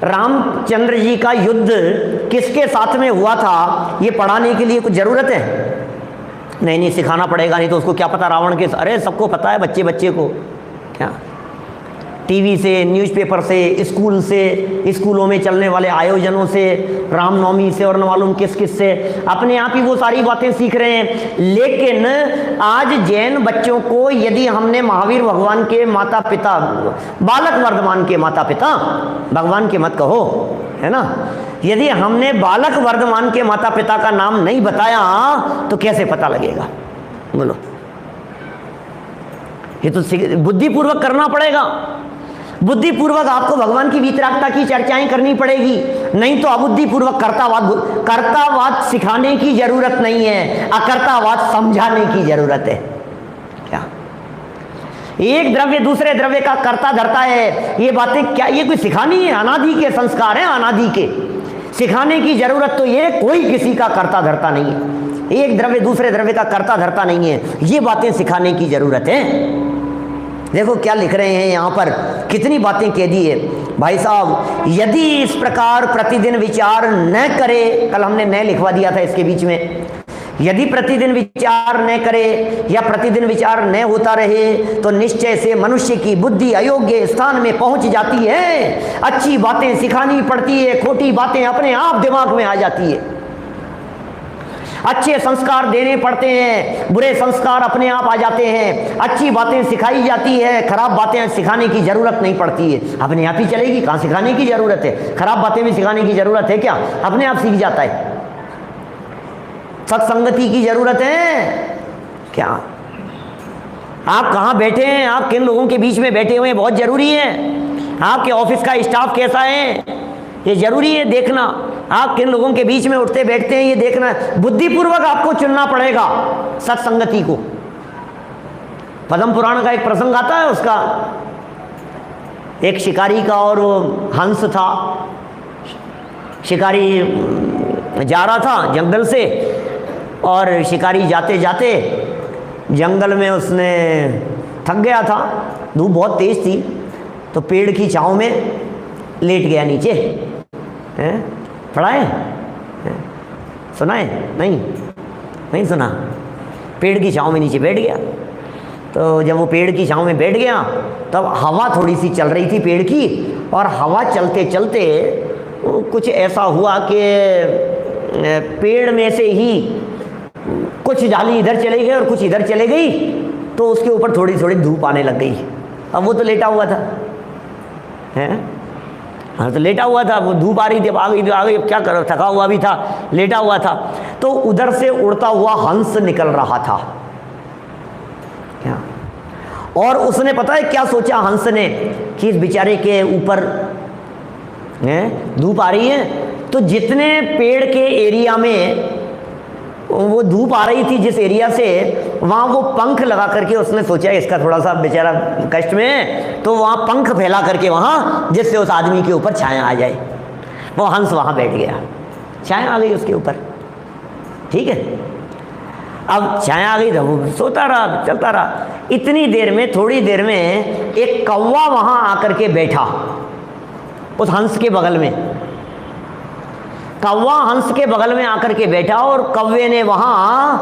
रामचंद्र जी का युद्ध किसके साथ में हुआ था, ये पढ़ाने के लिए कुछ जरूरत है। नहीं सिखाना पड़ेगा, नहीं तो उसको क्या पता रावण के। अरे सबको पता है, बच्चे बच्चे को क्या, टीवी से, न्यूज़पेपर से, स्कूल से, स्कूलों में चलने वाले आयोजनों से, रामनवमी से और न मालूम किस किस से, अपने आप ही वो सारी बातें सीख रहे हैं। लेकिन आज जैन बच्चों को यदि हमने महावीर भगवान के माता पिता, बालक वर्धमान के माता पिता, भगवान के मत कहो, है ना, यदि हमने बालक वर्धमान के माता पिता का नाम नहीं बताया तो कैसे पता लगेगा, बोलो। ये तो बुद्धिपूर्वक करना पड़ेगा, बुद्धिपूर्वक आपको भगवान की वीतरागता की चर्चाएं करनी पड़ेगी, नहीं तो अबुद्धिपूर्वक कर्तावाद सिखाने की जरूरत नहीं है, अकर्तावाद समझाने की जरूरत है। क्या एक द्रव्य दूसरे द्रव्य का कर्ता धरता है, ये बातें क्या, ये कोई सिखानी है, अनादि के संस्कार हैं, अनादि के। सिखाने की जरूरत तो ये, कोई किसी का कर्ता धरता नहीं है, एक द्रव्य दूसरे द्रव्य का कर्ता धरता नहीं है, ये बातें सिखाने की जरूरत है। देखो क्या लिख रहे हैं यहाँ पर, कितनी बातें कह दी है भाई साहब। यदि इस प्रकार प्रतिदिन विचार न करे, कल हमने न लिखवा दिया था इसके बीच में, यदि प्रतिदिन विचार न करे या प्रतिदिन विचार न होता रहे तो निश्चय से मनुष्य की बुद्धि अयोग्य स्थान में पहुंच जाती है। अच्छी बातें सिखानी पड़ती है, खोटी बातें अपने आप दिमाग में आ जाती है। अच्छे संस्कार देने पड़ते हैं, बुरे संस्कार अपने आप आ जाते हैं। अच्छी बातें सिखाई जाती है, खराब बातें सिखाने की जरूरत नहीं पड़ती है, अपने आप ही चलेगी। कहाँ सिखाने की जरूरत है, खराब बातें भी सिखाने की जरूरत है क्या, अपने आप सीख जाता है। सत्संगति की जरूरत है क्या, आप कहाँ बैठे हैं, आप किन लोगों के बीच में बैठे हुए हैं, बहुत जरूरी है। आपके ऑफिस का स्टाफ कैसा है, ये जरूरी है देखना। आप किन लोगों के बीच में उठते बैठते हैं ये देखना, बुद्धिपूर्वक आपको चुनना पड़ेगा सत्संगति को। पद्म पुराण का एक प्रसंग आता है, उसका एक शिकारी का और वो हंस था। शिकारी जा रहा था जंगल से, और शिकारी जाते जाते जंगल में उसने थक गया था, धूप बहुत तेज थी, तो पेड़ की छांव में लेट गया नीचे। पढ़ा है? सुना है? नहीं सुना। पेड़ की छांव में नीचे बैठ गया। तो जब वो पेड़ की छांव में बैठ गया तब हवा थोड़ी सी चल रही थी पेड़ की, और हवा चलते चलते कुछ ऐसा हुआ कि पेड़ में से ही कुछ डाली इधर चले गए और कुछ इधर चले गई, तो उसके ऊपर थोड़ी थोड़ी धूप आने लग गई। अब वो तो लेटा हुआ था, हाँ तो लेटा हुआ था, वो धूप आ रही थी, अब आ गई, क्या करो, थका हुआ भी था, लेटा हुआ था। तो उधर से उड़ता हुआ हंस निकल रहा था क्या, और उसने पता है क्या सोचा हंस ने, कि इस बेचारे के ऊपर धूप आ रही है, तो जितने पेड़ के एरिया में वो धूप आ रही थी जिस एरिया से, वहाँ वो पंख लगा करके उसने सोचा इसका थोड़ा सा बेचारा कष्ट में है, तो वहाँ पंख फैला करके वहाँ, जिससे उस आदमी के ऊपर छाया आ जाए। वो हंस वहाँ बैठ गया, छाया आ गई उसके ऊपर, ठीक है। अब छाया आ गई तो वो सोता रहा, चलता रहा। इतनी देर में, थोड़ी देर में एक कौवा वहाँ आकर के बैठा उस हंस के बगल में। कौवा हंस के बगल में आकर के बैठा, और कौवे ने वहां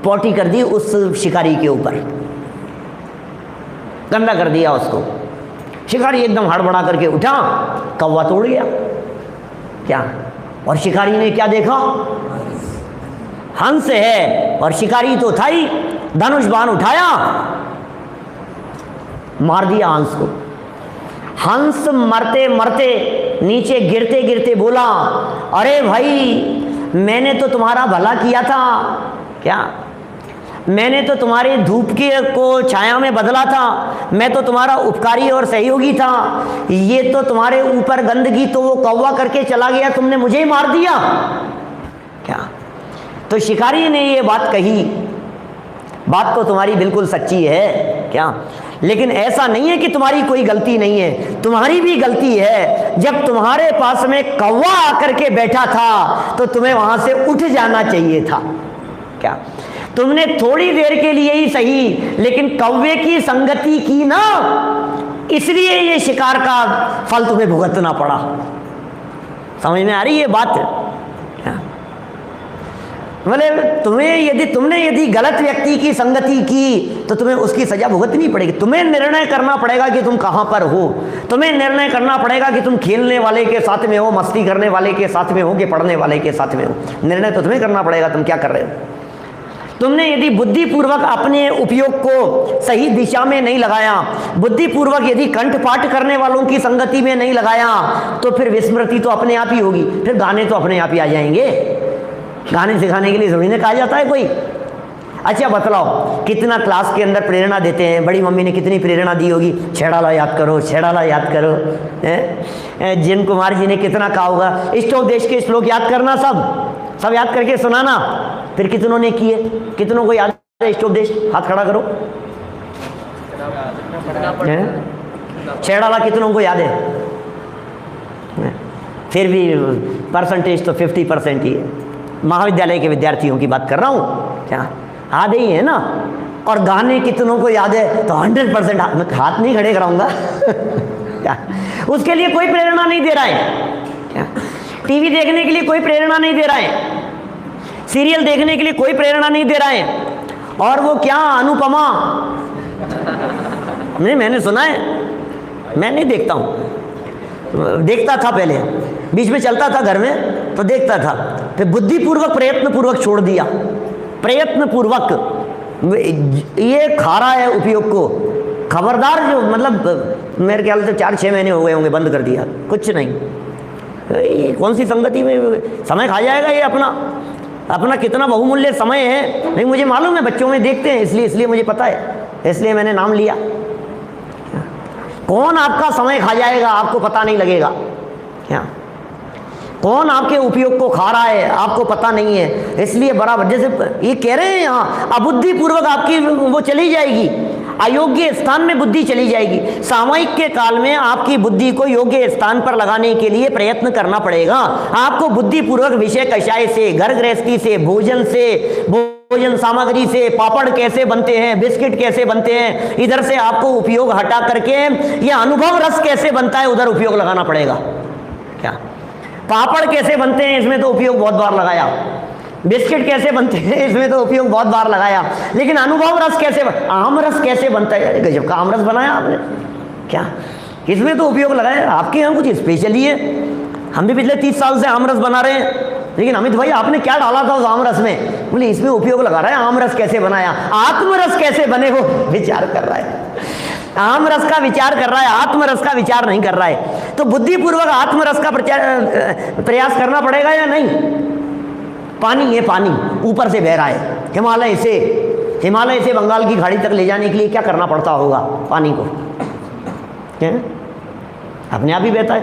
पॉटी कर दी उस शिकारी के ऊपर, गंदा कर दिया उसको। शिकारी एकदम हड़बड़ा करके उठा, कौवा तोड़ गया क्या, और शिकारी ने क्या देखा, हंस है, और शिकारी तो था ही, धनुष बाण उठाया, मार दिया हंस को। हंस मरते मरते नीचे गिरते गिरते बोला, अरे भाई मैंने तो तुम्हारा भला किया था क्या, मैंने तो तुम्हारी धूप की को छाया में बदला था, मैं तो तुम्हारा उपकारी और सहयोगी था, ये तो तुम्हारे ऊपर गंदगी तो वो कौवा करके चला गया, तुमने मुझे ही मार दिया क्या। तो शिकारी ने ये बात कही, बात तो तुम्हारी बिल्कुल सच्ची है क्या, लेकिन ऐसा नहीं है कि तुम्हारी कोई गलती नहीं है, तुम्हारी भी गलती है। जब तुम्हारे पास में कौवा आकर के बैठा था तो तुम्हें वहां से उठ जाना चाहिए था क्या। तुमने थोड़ी देर के लिए ही सही, लेकिन कौवे की संगति की ना, इसलिए ये शिकार का फल तुम्हें भुगतना पड़ा। समझ में आ रही है बात क्या? मतलब तुमने यदि गलत व्यक्ति की संगति की तो तुम्हें उसकी सजा भुगतनी पड़ेगी। तुम्हें निर्णय करना पड़ेगा कि तुम कहां पर हो, तुम्हें निर्णय करना पड़ेगा कि तुम खेलने वाले के साथ में हो, मस्ती करने वाले के साथ में हो, कि पढ़ने वाले के साथ में हो। निर्णय तो तुम्हें करना पड़ेगा तुम क्या कर रहे हो। तुमने यदि बुद्धिपूर्वक अपने उपयोग को सही दिशा में नहीं लगाया, बुद्धिपूर्वक यदि कंठपाठ करने वालों की संगति में नहीं लगाया, तो फिर विस्मृति तो अपने आप ही होगी, फिर गाने तो अपने आप ही आ जाएंगे। गाने सिखाने के लिए थोड़ी ना कहा जाता है कोई। अच्छा बतलाओ, कितना क्लास के अंदर प्रेरणा देते हैं, बड़ी मम्मी ने कितनी प्रेरणा दी होगी, छेड़ाला याद करो, छेड़ाला याद करो। जिन कुमार जी ने कितना कहा होगा, इष्टों देश के श्लोक याद करना, सब याद करके सुनाना। फिर कितनों ने किए, कितनों को याद है इष्टोपदेश, हाथ खड़ा करो। छेड़ाला कितनों को याद है? फिर भी परसेंटेज तो 50% ही है। महाविद्यालय के विद्यार्थियों की बात कर रहा हूँ क्या, आधे ही है ना। और गाने कितनों को याद है? तो 100% हाथ नहीं खड़े कराऊंगा क्या, उसके लिए कोई प्रेरणा नहीं दे रहा है क्या। टीवी देखने के लिए कोई प्रेरणा नहीं दे रहा है, सीरियल देखने के लिए कोई प्रेरणा नहीं दे रहा है। और वो क्या अनुपमा, नहीं मैंने सुना है, मैं नहीं देखता हूँ, देखता था पहले, बीच में चलता था घर में तो देखता था, फिर बुद्धिपूर्वक प्रयत्नपूर्वक छोड़ दिया। प्रयत्नपूर्वक ये खा रहा है उपयोग को, खबरदार। जो मतलब मेरे ख्याल से 4-6 महीने हो गए होंगे, बंद कर दिया, कुछ नहीं। ये कौन सी संगति में समय खा जाएगा ये अपना कितना बहुमूल्य समय है। नहीं मुझे मालूम है, बच्चों में देखते हैं, इसलिए मुझे पता है, इसलिए मैंने नाम लिया। कौन आपका समय खा जाएगा आपको पता नहीं लगेगा क्या। कौन आपके उपयोग को खा रहा है आपको पता नहीं है। इसलिए बराबर जैसे ये कह रहे हैं यहाँ, अबुद्धि पूर्वक आपकी वो चली जाएगी, अयोग्य स्थान में बुद्धि चली जाएगी। सामयिक के काल में आपकी बुद्धि को योग्य स्थान पर लगाने के लिए प्रयत्न करना पड़ेगा। आपको बुद्धि पूर्वक विषय कषाय से, घर गृहस्थी से, भोजन से, भोजन सामग्री से, पापड़ कैसे बनते हैं, बिस्किट कैसे बनते हैं, इधर से आपको उपयोग हटा करके यह अनुभव रस कैसे बनता है उधर उपयोग लगाना पड़ेगा। क्या पापड़ कैसे बनते हैं इसमें तो उपयोग बहुत बार लगाया, बिस्किट कैसे बनते हैं इसमें तो उपयोग बहुत बार लगाया, लेकिन अनुभव रस कैसे आम रस कैसे बनता है, गजब का आम रस बनाया आपने, क्या इसमें तो उपयोग लगाया। आपके यहाँ कुछ स्पेशल ही है। हम भी पिछले 30 साल से आम रस बना रहे हैं, लेकिन अमित भाई आपने क्या डाला था उस आम रस में? बोले इसमें उपयोग लगा रहा है, आम रस कैसे बनाया, आत्मरस कैसे बने वो विचार कर रहा है। आम रस का विचार कर रहा है, आत्मरस का विचार नहीं कर रहा है। तो बुद्धिपूर्वक आत्मरस का प्रयास करना पड़ेगा या नहीं? पानी है, पानी ऊपर से बह रहा है, हिमालय से बंगाल की खाड़ी तक ले जाने के लिए क्या करना पड़ता होगा पानी को? क्या अपने आप ही बहता है।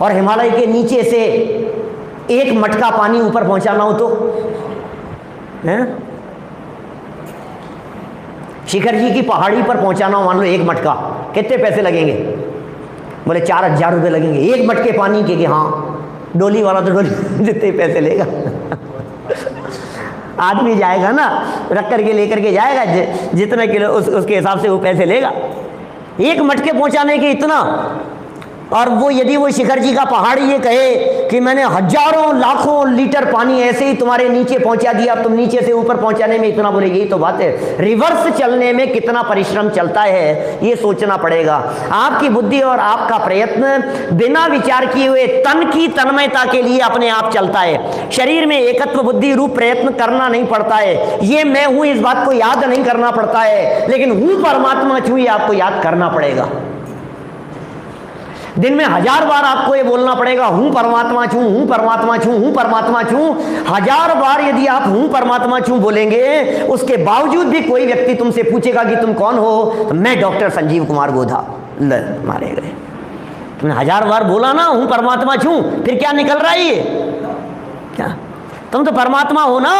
और हिमालय के नीचे से एक मटका पानी ऊपर पहुंचाना हो तो शिखर जी की पहाड़ी पर पहुंचाना हो, मान लो एक मटका, कितने पैसे लगेंगे? बोले 4000 रुपये लगेंगे एक मटके पानी के। हाँ, डोली वाला तो डोली जितने पैसे लेगा आदमी जाएगा ना, रख करके लेकर के जाएगा, जितने किलो उसके हिसाब से वो पैसे लेगा। एक मटके पहुंचाने के इतना। और वो यदि वो शिखर जी का पहाड़ी ये कहे कि मैंने हजारों लाखों लीटर पानी ऐसे ही तुम्हारे नीचे पहुंचा दिया, तुम नीचे से ऊपर पहुंचाने में इतना, बोले यही तो बात है। रिवर्स चलने में कितना परिश्रम चलता है ये सोचना पड़ेगा। आपकी बुद्धि और आपका प्रयत्न बिना विचार किए हुए तन की तन्मयता के लिए अपने आप चलता है। शरीर में एकत्व बुद्धि रूप प्रयत्न करना नहीं पड़ता है। ये मैं हूं इस बात को याद नहीं करना पड़ता है, लेकिन हूं परमात्मा छू ये आपको याद करना पड़ेगा। दिन में 1000 बार आपको ये बोलना पड़ेगा, हूं परमात्मा छू, हूं परमात्मा छू, हूं परमात्मा छू। 1000 बार यदि आप हूं परमात्मा छू बोलेंगे, उसके बावजूद भी कोई व्यक्ति तुमसे पूछेगा कि तुम कौन हो, तो मैं डॉक्टर संजीव कुमार गोधा, मारे गए। तुमने 1000 बार बोला ना हूं परमात्मा छू, फिर क्या निकल रहा है ये? क्या तुम तो परमात्मा हो ना।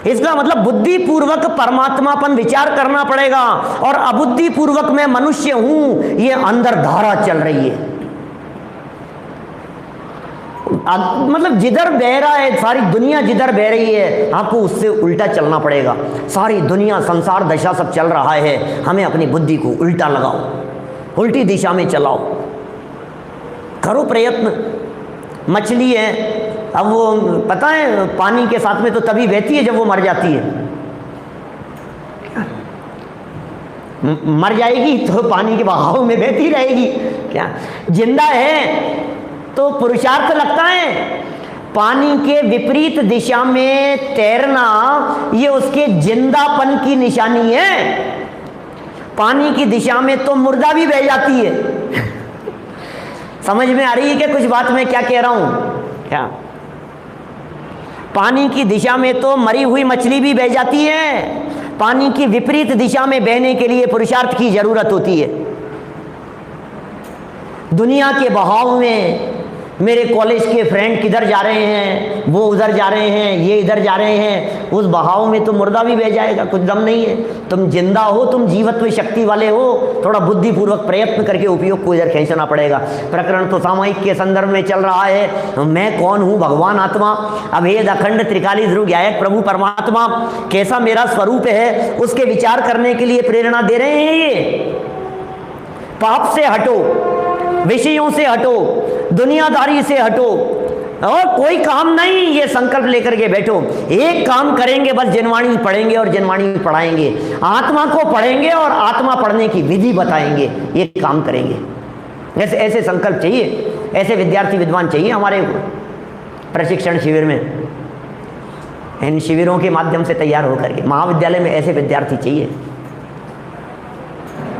इसका मतलब बुद्धिपूर्वक परमात्मापन विचार करना पड़ेगा। और अबुद्धिपूर्वक मैं मनुष्य हूं, ये अंदर धारा चल रही है। मतलब जिधर बह रहा है, सारी दुनिया जिधर बह रही है, आपको उससे उल्टा चलना पड़ेगा। सारी दुनिया, संसार दशा सब चल रहा है, हमें अपनी बुद्धि को उल्टा लगाओ, उल्टी दिशा में चलाओ, करो प्रयत्न। मछली है, अब वो पता है पानी के साथ में तो तभी बहती है जब वो मर जाती है। मर जाएगी तो पानी के बहाव में बहती रहेगी। क्या जिंदा है तो पुरुषार्थ लगता है। पानी के विपरीत दिशा में तैरना ये उसके जिंदापन की निशानी है। पानी की दिशा में तो मुर्दा भी बह जाती है। समझ में आ रही है क्या कुछ बात मैं क्या कह रहा हूं? क्या पानी की दिशा में तो मरी हुई मछली भी बह जाती है। पानी की विपरीत दिशा में बहने के लिए पुरुषार्थ की जरूरत होती है। दुनिया के बहाव में मेरे कॉलेज के फ्रेंड किधर जा रहे हैं, वो उधर जा रहे हैं, ये इधर जा रहे हैं, उस बहाव में तो मुर्दा भी बह जाएगा, कुछ दम नहीं है। तुम जिंदा हो, तुम जीवत्व शक्ति वाले हो, थोड़ा बुद्धिपूर्वक प्रयत्न करके उपयोग को इधर खींचना पड़ेगा। प्रकरण तो सामयिक के संदर्भ में चल रहा है। मैं कौन हूँ? भगवान आत्मा, अभेद अखंड त्रिकाली ध्रुव ज्ञायक प्रभु परमात्मा, कैसा मेरा स्वरूप है उसके विचार करने के लिए प्रेरणा दे रहे हैं। ये पाप से हटो, विषयों से हटो, दुनियादारी से हटो, और कोई काम नहीं, ये संकल्प लेकर के बैठो। एक काम करेंगे बस, जिनवाणी पढ़ेंगे और जिनवाणी पढ़ाएंगे, आत्मा को पढ़ेंगे और आत्मा पढ़ने की विधि बताएंगे, ये काम करेंगे। ऐसे संकल्प चाहिए, ऐसे विद्यार्थी विद्वान चाहिए हमारे प्रशिक्षण शिविर में। इन शिविरों के माध्यम से तैयार होकर के महाविद्यालय में ऐसे विद्यार्थी चाहिए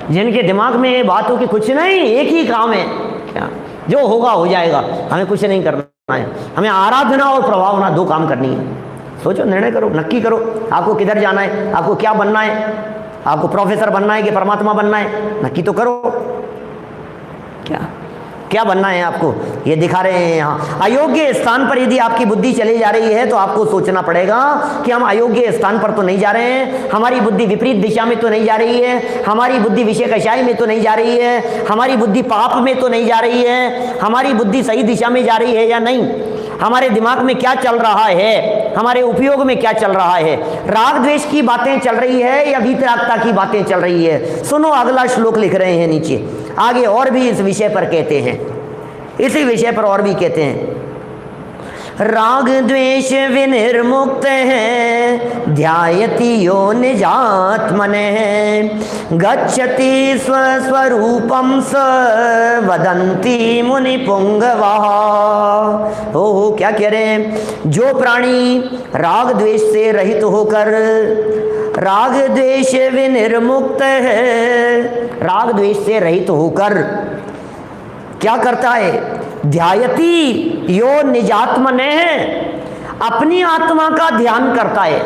जिनके दिमाग में ये बात हो कि कुछ नहीं, एक ही काम है, क्या जो होगा हो जाएगा, हमें कुछ नहीं करना है, हमें आराधना और प्रभावना 2 काम करनी है। सोचो, निर्णय करो, नक्की करो आपको किधर जाना है, आपको क्या बनना है, आपको प्रोफेसर बनना है कि परमात्मा बनना है, नक्की तो करो। क्या क्या बनना है आपको, ये दिखा रहे हैं यहाँ। अयोग्य स्थान पर यदि आपकी बुद्धि चली जा रही है तो आपको सोचना पड़ेगा कि हम अयोग्य स्थान पर तो नहीं जा रहे हैं, हमारी बुद्धि विपरीत दिशा में तो नहीं जा रही है, हमारी बुद्धि विषय कषाय में तो नहीं जा रही है, हमारी बुद्धि पाप में तो नहीं जा रही है, हमारी बुद्धि सही दिशा में जा रही है या नहीं, हमारे दिमाग में क्या चल रहा है, हमारे उपयोग में क्या चल रहा है, राग द्वेष की बातें चल रही है या वीतरागता की बातें चल रही है। सुनो अगला श्लोक लिख रहे हैं नीचे, आगे और भी इस विषय पर कहते हैं, इसी विषय पर और भी कहते हैं। राग द्वेष विनिर्मुक्त है ध्यायति यो निजात्मने गच्छति स्वस्वरूपम स वदन्ति मुनि पुंगवा। हो क्या कह रहे हैं, जो प्राणी राग द्वेष से रहित होकर, राग द्वेष विनिर्मुक्त है, राग द्वेष से रहित होकर क्या करता है, ध्यायति यो निजात्मने, अपनी आत्मा का ध्यान करता है।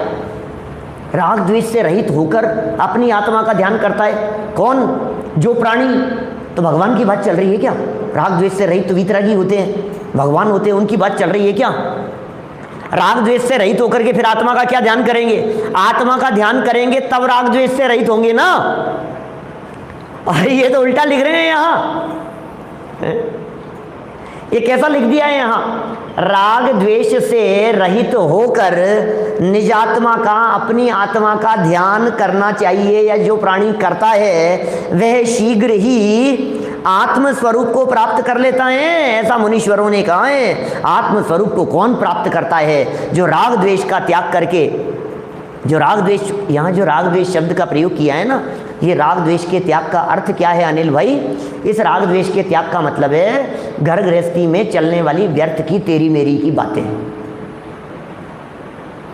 राग द्वेष से रहित होकर अपनी आत्मा का ध्यान करता है। कौन, जो प्राणी, तो भगवान की बात चल रही है क्या? राग द्वेष से रहित तो वीतरागी होते हैं, भगवान होते हैं, उनकी बात चल रही है क्या? राग द्वेष से रहित होकर के फिर आत्मा का क्या ध्यान करेंगे? आत्मा का ध्यान करेंगे तब राग द्वेष से रहित होंगे ना। अरे ये तो उल्टा लिख रहे हैं यहाँ, ये कैसा लिख दिया है यहाँ, राग द्वेष से रहित होकर निजात्मा का, अपनी आत्मा का ध्यान करना चाहिए, या जो प्राणी करता है वह शीघ्र ही आत्म स्वरूप को प्राप्त कर लेता है। ऐसा मुनीश्वरों ने कहा है। आत्म स्वरूप को कौन प्राप्त करता है? जो राग द्वेष का त्याग करके, जो राग द्वेष, यहाँ जो राग द्वेष शब्द का प्रयोग किया है ना, ये राग द्वेष के त्याग का अर्थ क्या है अनिल भाई? इस राग द्वेष के त्याग का मतलब है घर गृहस्थी में चलने वाली व्यर्थ की तेरी मेरी की बातें।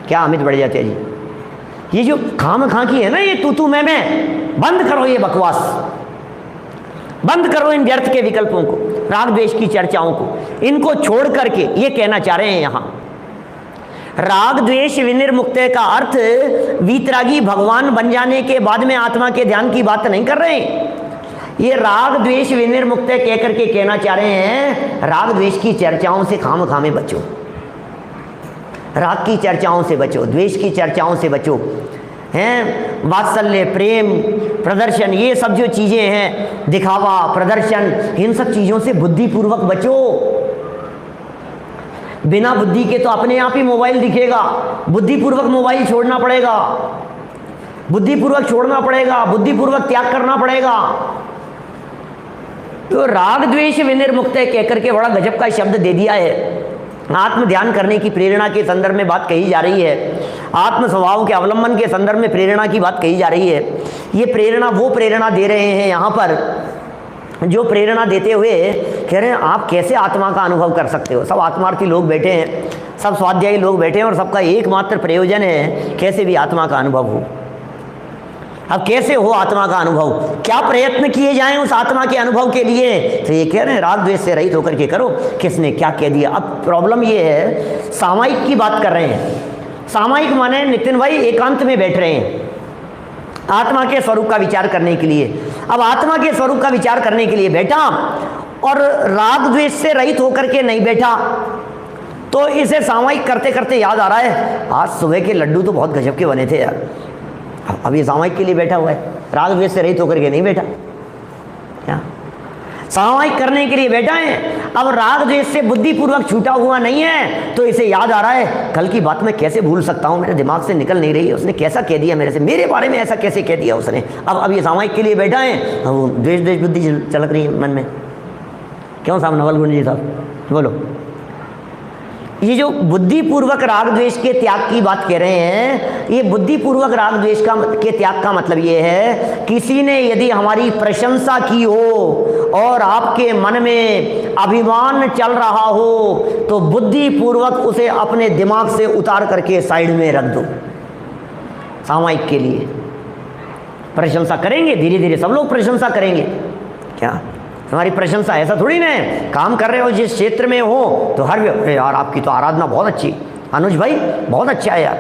क्या अमित बढ़ जाते हैं जी, ये जो खाम खां की है ना, ये तू मैं, बंद करो ये बकवास, बंद करो इन व्यर्थ के विकल्पों को, राग द्वेष की चर्चाओं को, इनको छोड़ करके ये कहना चाह रहे हैं यहाँ, राग द्वेष विनिर्मुक्त का अर्थ वीतरागी भगवान बन जाने के बाद में आत्मा के ध्यान की बात नहीं कर रहे हैं। ये राग द्वेष विनिर्मुक्त कह करके कहना चाह रहे हैं राग द्वेष की चर्चाओं से खाम-खामे बचो, राग की चर्चाओं से बचो, द्वेष की चर्चाओं से बचो, हैं वात्सल्य, प्रेम, प्रदर्शन, ये सब जो चीजें हैं, दिखावा, प्रदर्शन, इन सब चीजों से बुद्धिपूर्वक बचो। बिना बुद्धि के तो अपने आप ही मोबाइल दिखेगा, बुद्धिपूर्वक मोबाइल छोड़ना पड़ेगा, बुद्धिपूर्वक छोड़ना पड़ेगा, बुद्धिपूर्वक त्याग करना पड़ेगा। तो राग द्वेष विनिर्मुक्त कह करके बड़ा गजब का शब्द दे दिया है। आत्म ध्यान करने की प्रेरणा के संदर्भ में बात कही जा रही है, आत्म स्वभाव के अवलंबन के संदर्भ में प्रेरणा की बात कही जा रही है। ये प्रेरणा वो प्रेरणा दे रहे हैं यहाँ पर जो प्रेरणा देते हुए कह रहे हैं आप कैसे आत्मा का अनुभव कर सकते हो। सब आत्मार्थी लोग बैठे हैं, सब स्वाध्यायी लोग बैठे हैं और सबका एकमात्र प्रयोजन है कैसे भी आत्मा का अनुभव हो। अब कैसे हो आत्मा का अनुभव, क्या प्रयत्न किए जाएं उस आत्मा के अनुभव के लिए? तो ये कह रहे हैं राग द्वेष से रहित होकर के करो। किसने क्या कह दिया? अब प्रॉब्लम ये है, सामायिक की बात कर रहे हैं। सामायिक माने नितिन भाई एकांत में बैठ रहे हैं आत्मा के स्वरूप का विचार करने के लिए। अब आत्मा के स्वरूप का विचार करने के लिए बैठा और राग द्वेष से रहित होकर के नहीं बैठा, तो इसे सामायिक करते करते याद आ रहा है आज सुबह के लड्डू तो बहुत गजब के बने थे यार। अब ये सामायिक के लिए बैठा हुआ है, राग द्वेष से रहित होकर के नहीं बैठा, क्या सामायिक करने के लिए बैठा है। अब राग द्वेष से बुद्धिपूर्वक छूटा हुआ नहीं है, तो इसे याद आ रहा है कल की बात मैं कैसे भूल सकता हूँ, मेरे दिमाग से निकल नहीं रही है, उसने कैसा कह दिया मेरे से, मेरे बारे में ऐसा कैसे कह दिया उसने। अब ये सामायिक के लिए बैठा है, अब द्वेष द्वेष बुद्धि चलक रही है मन में। क्यों साहब नवल गुंजी साहब बोलो? ये जो बुद्धिपूर्वक राग द्वेष के त्याग की बात कह रहे हैं, ये बुद्धिपूर्वक राग द्वेष के त्याग का मतलब ये है किसी ने यदि हमारी प्रशंसा की हो और आपके मन में अभिमान चल रहा हो तो बुद्धिपूर्वक उसे अपने दिमाग से उतार करके साइड में रख दो। सामायिक के लिए प्रशंसा करेंगे, धीरे धीरे सब लोग प्रशंसा करेंगे। क्या तुम्हारी प्रशंसा ऐसा थोड़ी ना है, काम कर रहे हो जिस क्षेत्र में हो तो हर यार आपकी तो आराधना बहुत अच्छी, अनुज भाई बहुत अच्छा है यार,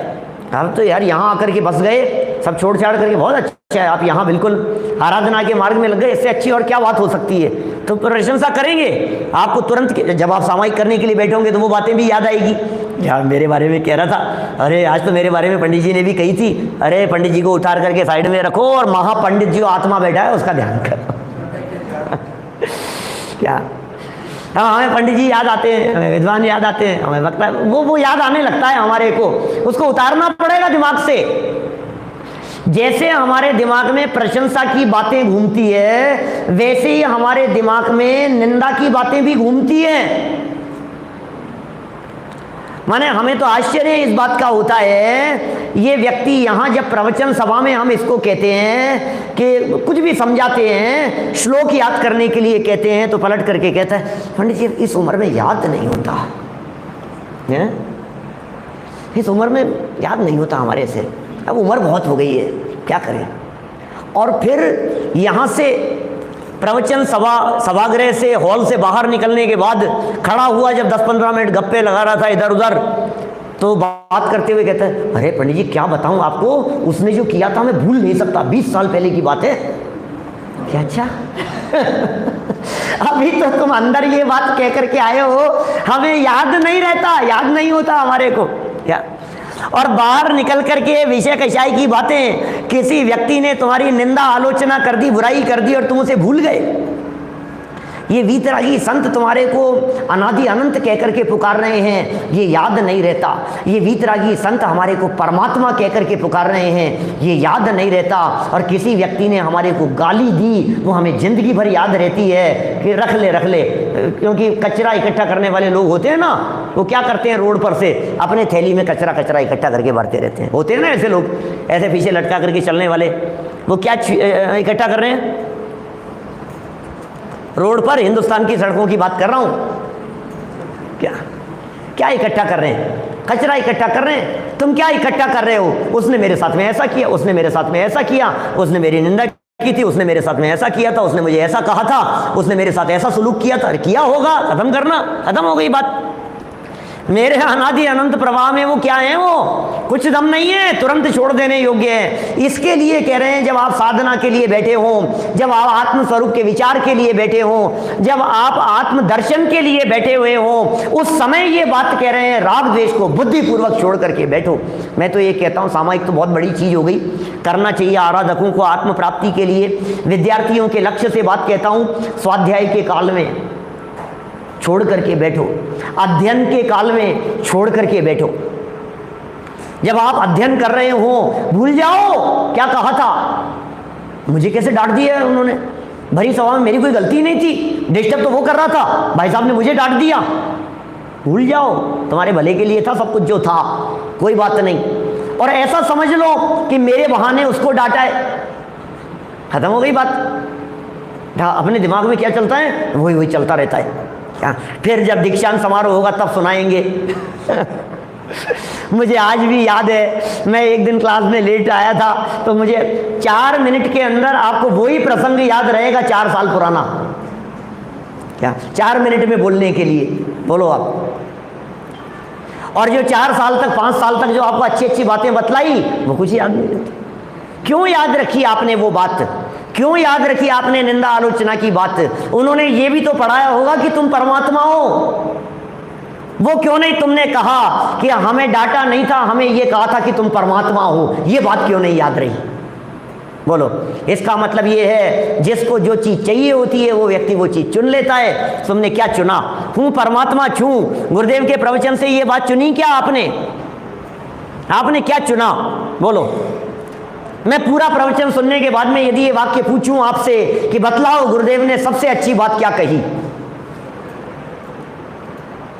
आप तो यार यहाँ आकर के बस गए, सब छोड़ छाड़ करके बहुत अच्छा है, आप यहाँ बिल्कुल आराधना के मार्ग में लग गए, इससे अच्छी और क्या बात हो सकती है। तो प्रशंसा करेंगे आपको तुरंत। जब आप सामायिक करने के लिए बैठोगे तो वो बातें भी याद आएगी। यार मेरे बारे में कह रहा था, अरे आज तो मेरे बारे में पंडित जी ने भी कही थी, अरे पंडित जी को उतार करके साइड में रखो और महापंडित जी आत्मा बैठा है उसका ध्यान करो। क्या हाँ, हमें पंडित जी याद आते हैं, हमें विद्वान याद आते हैं, हमें लगता है वो याद आने लगता है हमारे को, उसको उतारना पड़ेगा दिमाग से। जैसे हमारे दिमाग में प्रशंसा की बातें घूमती है, वैसे ही हमारे दिमाग में निंदा की बातें भी घूमती हैं। माने हमें तो आश्चर्य इस बात का होता है, ये व्यक्ति यहाँ जब प्रवचन सभा में हम इसको कहते हैं कि कुछ भी समझाते हैं, श्लोक याद करने के लिए कहते हैं, तो पलट करके कहता है पंडित जी इस उम्र में याद नहीं होता है, इस उम्र में याद नहीं होता हमारे से, अब उम्र बहुत हो गई है, क्या करें। और फिर यहाँ से प्रवचन सभागृह से, हॉल से बाहर निकलने के बाद खड़ा हुआ जब 10-15 मिनट गप्पे लगा रहा था इधर उधर, तो बात करते हुए कहता है अरे पंडित जी क्या बताऊं आपको, उसने जो किया था मैं भूल नहीं सकता, 20 साल पहले की बात है। क्या अच्छा अभी तो तुम अंदर ये बात कह करके आए हो, हमें याद नहीं रहता, याद नहीं होता हमारे को क्या। और बाहर निकल करके विषय कषाय की बातें, किसी व्यक्ति ने तुम्हारी निंदा आलोचना कर दी, बुराई कर दी और तुम उसे भूल गए। ये वीतरागी संत तुम्हारे को अनादि अनंत कह करके पुकार रहे हैं, ये याद नहीं रहता। ये वीतरागी संत हमारे को परमात्मा कह करके पुकार रहे हैं, ये याद नहीं रहता। और किसी व्यक्ति ने हमारे को गाली दी, वो हमें जिंदगी भर याद रहती है कि रख ले। क्योंकि कचरा इकट्ठा करने वाले लोग होते हैं ना, वो क्या करते हैं, रोड पर से अपने थैली में कचरा इकट्ठा करके भरते रहते हैं। होते हैं ना ऐसे लोग, ऐसे पीछे लटका करके चलने वाले, वो क्या इकट्ठा कर रहे हैं रोड पर, हिंदुस्तान की सड़कों की बात कर रहा हूं। क्या इकट्ठा कर रहे हैं, कचरा इकट्ठा कर रहे हैं। तुम क्या इकट्ठा कर रहे हो, उसने मेरे साथ में ऐसा किया, उसने मेरे साथ में ऐसा किया, उसने मेरी निंदा की थी, उसने मेरे साथ में ऐसा किया था, उसने मुझे ऐसा कहा था, उसने मेरे साथ ऐसा सुलूक किया था, किया होगा, खत्म करना, खत्म हो गई बात। मेरे अनादि अनंत प्रवाह में वो क्या है, वो कुछ दम नहीं है, तुरंत छोड़ देने योग्य है। इसके लिए कह रहे हैं जब आप साधना के लिए बैठे हो, जब आप आत्म स्वरूप के विचार के लिए बैठे हो, जब आप आत्म दर्शन के लिए बैठे हुए हो, उस समय ये बात कह रहे हैं राग द्वेष को बुद्धिपूर्वक छोड़ करके बैठो। मैं तो ये कहता हूँ सामायिक तो बहुत बड़ी चीज हो गई, करना चाहिए आराधकों को आत्म प्राप्ति के लिए। विद्यार्थियों के लक्ष्य से बात कहता हूँ, स्वाध्याय के काल में छोड़ करके बैठो, अध्ययन के काल में छोड़ करके बैठो। जब आप अध्ययन कर रहे हो भूल जाओ क्या कहा था, मुझे कैसे डांट दिया उन्होंने, भरी सभा में मेरी कोई गलती नहीं थी, डिस्टर्ब तो वो कर रहा था, भाई साहब ने मुझे डांट दिया। भूल जाओ, तुम्हारे भले के लिए था सब कुछ जो था, कोई बात नहीं। और ऐसा समझ लो कि मेरे बहाने उसको डांटा है, खत्म हो गई बात। अपने दिमाग में क्या चलता है वही चलता रहता है। फिर जब दीक्षांत समारोह होगा तब सुनाएंगे। मुझे आज भी याद है, मैं एक दिन क्लास में लेट आया था, तो मुझे 4 मिनट के अंदर आपको वही प्रसंग याद रहेगा 4 साल पुराना। क्या 4 मिनट में बोलने के लिए बोलो आप। और जो 4 साल तक 5 साल तक जो आपको अच्छी बातें बतलाई वो कुछ याद नहीं रहती। क्यों याद रखी आपने वो बात, क्यों याद रखी आपने निंदा आलोचना की बात। उन्होंने ये भी तो पढ़ाया होगा कि तुम परमात्मा हो, वो क्यों नहीं तुमने कहा कि हमें डांटा नहीं था, हमें ये कहा था कि तुम परमात्मा हो, ये बात क्यों नहीं याद रही। बोलो, इसका मतलब ये है जिसको जो चीज चाहिए होती है वो व्यक्ति वो चीज चुन लेता है। तुमने क्या चुना, हूं परमात्मा छू, गुरुदेव के प्रवचन से ये बात चुनी क्या आपने क्या चुना बोलो। मैं पूरा प्रवचन सुनने के बाद में यदि ये वाक्य पूछूं आपसे कि बतलाओ गुरुदेव ने सबसे अच्छी बात क्या कही,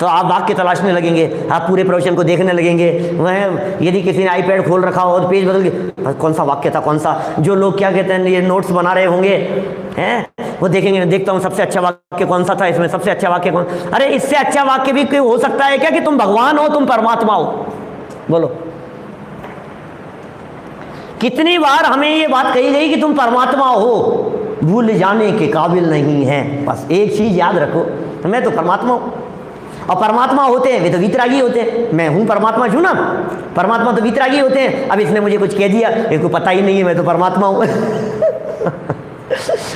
तो आप वाक्य तलाशने लगेंगे, आप पूरे प्रवचन को देखने लगेंगे। वह यदि किसी ने आईपैड खोल रखा हो तो पेज बदल के कौन सा वाक्य था, कौन सा, जो लोग क्या कहते हैं ये नोट्स बना रहे होंगे हैं, वो देखेंगे, देखता हूँ सबसे अच्छा वाक्य कौन सा था, इसमें सबसे अच्छा वाक्य कौन। अरे इससे अच्छा वाक्य भी कोई हो सकता है क्या कि तुम भगवान हो, तुम परमात्मा हो। बोलो, कितनी बार हमें ये बात कही गई कि तुम परमात्मा हो, भूल जाने के काबिल नहीं है। बस एक चीज याद रखो, मैं तो परमात्मा हूं। और परमात्मा होते हैं वे तो वीतरागी होते हैं, मैं हूं परमात्मा छू ना, परमात्मा तो वीतरागी होते हैं। अब इसने मुझे कुछ कह दिया, इसको पता ही नहीं है मैं तो परमात्मा हूं।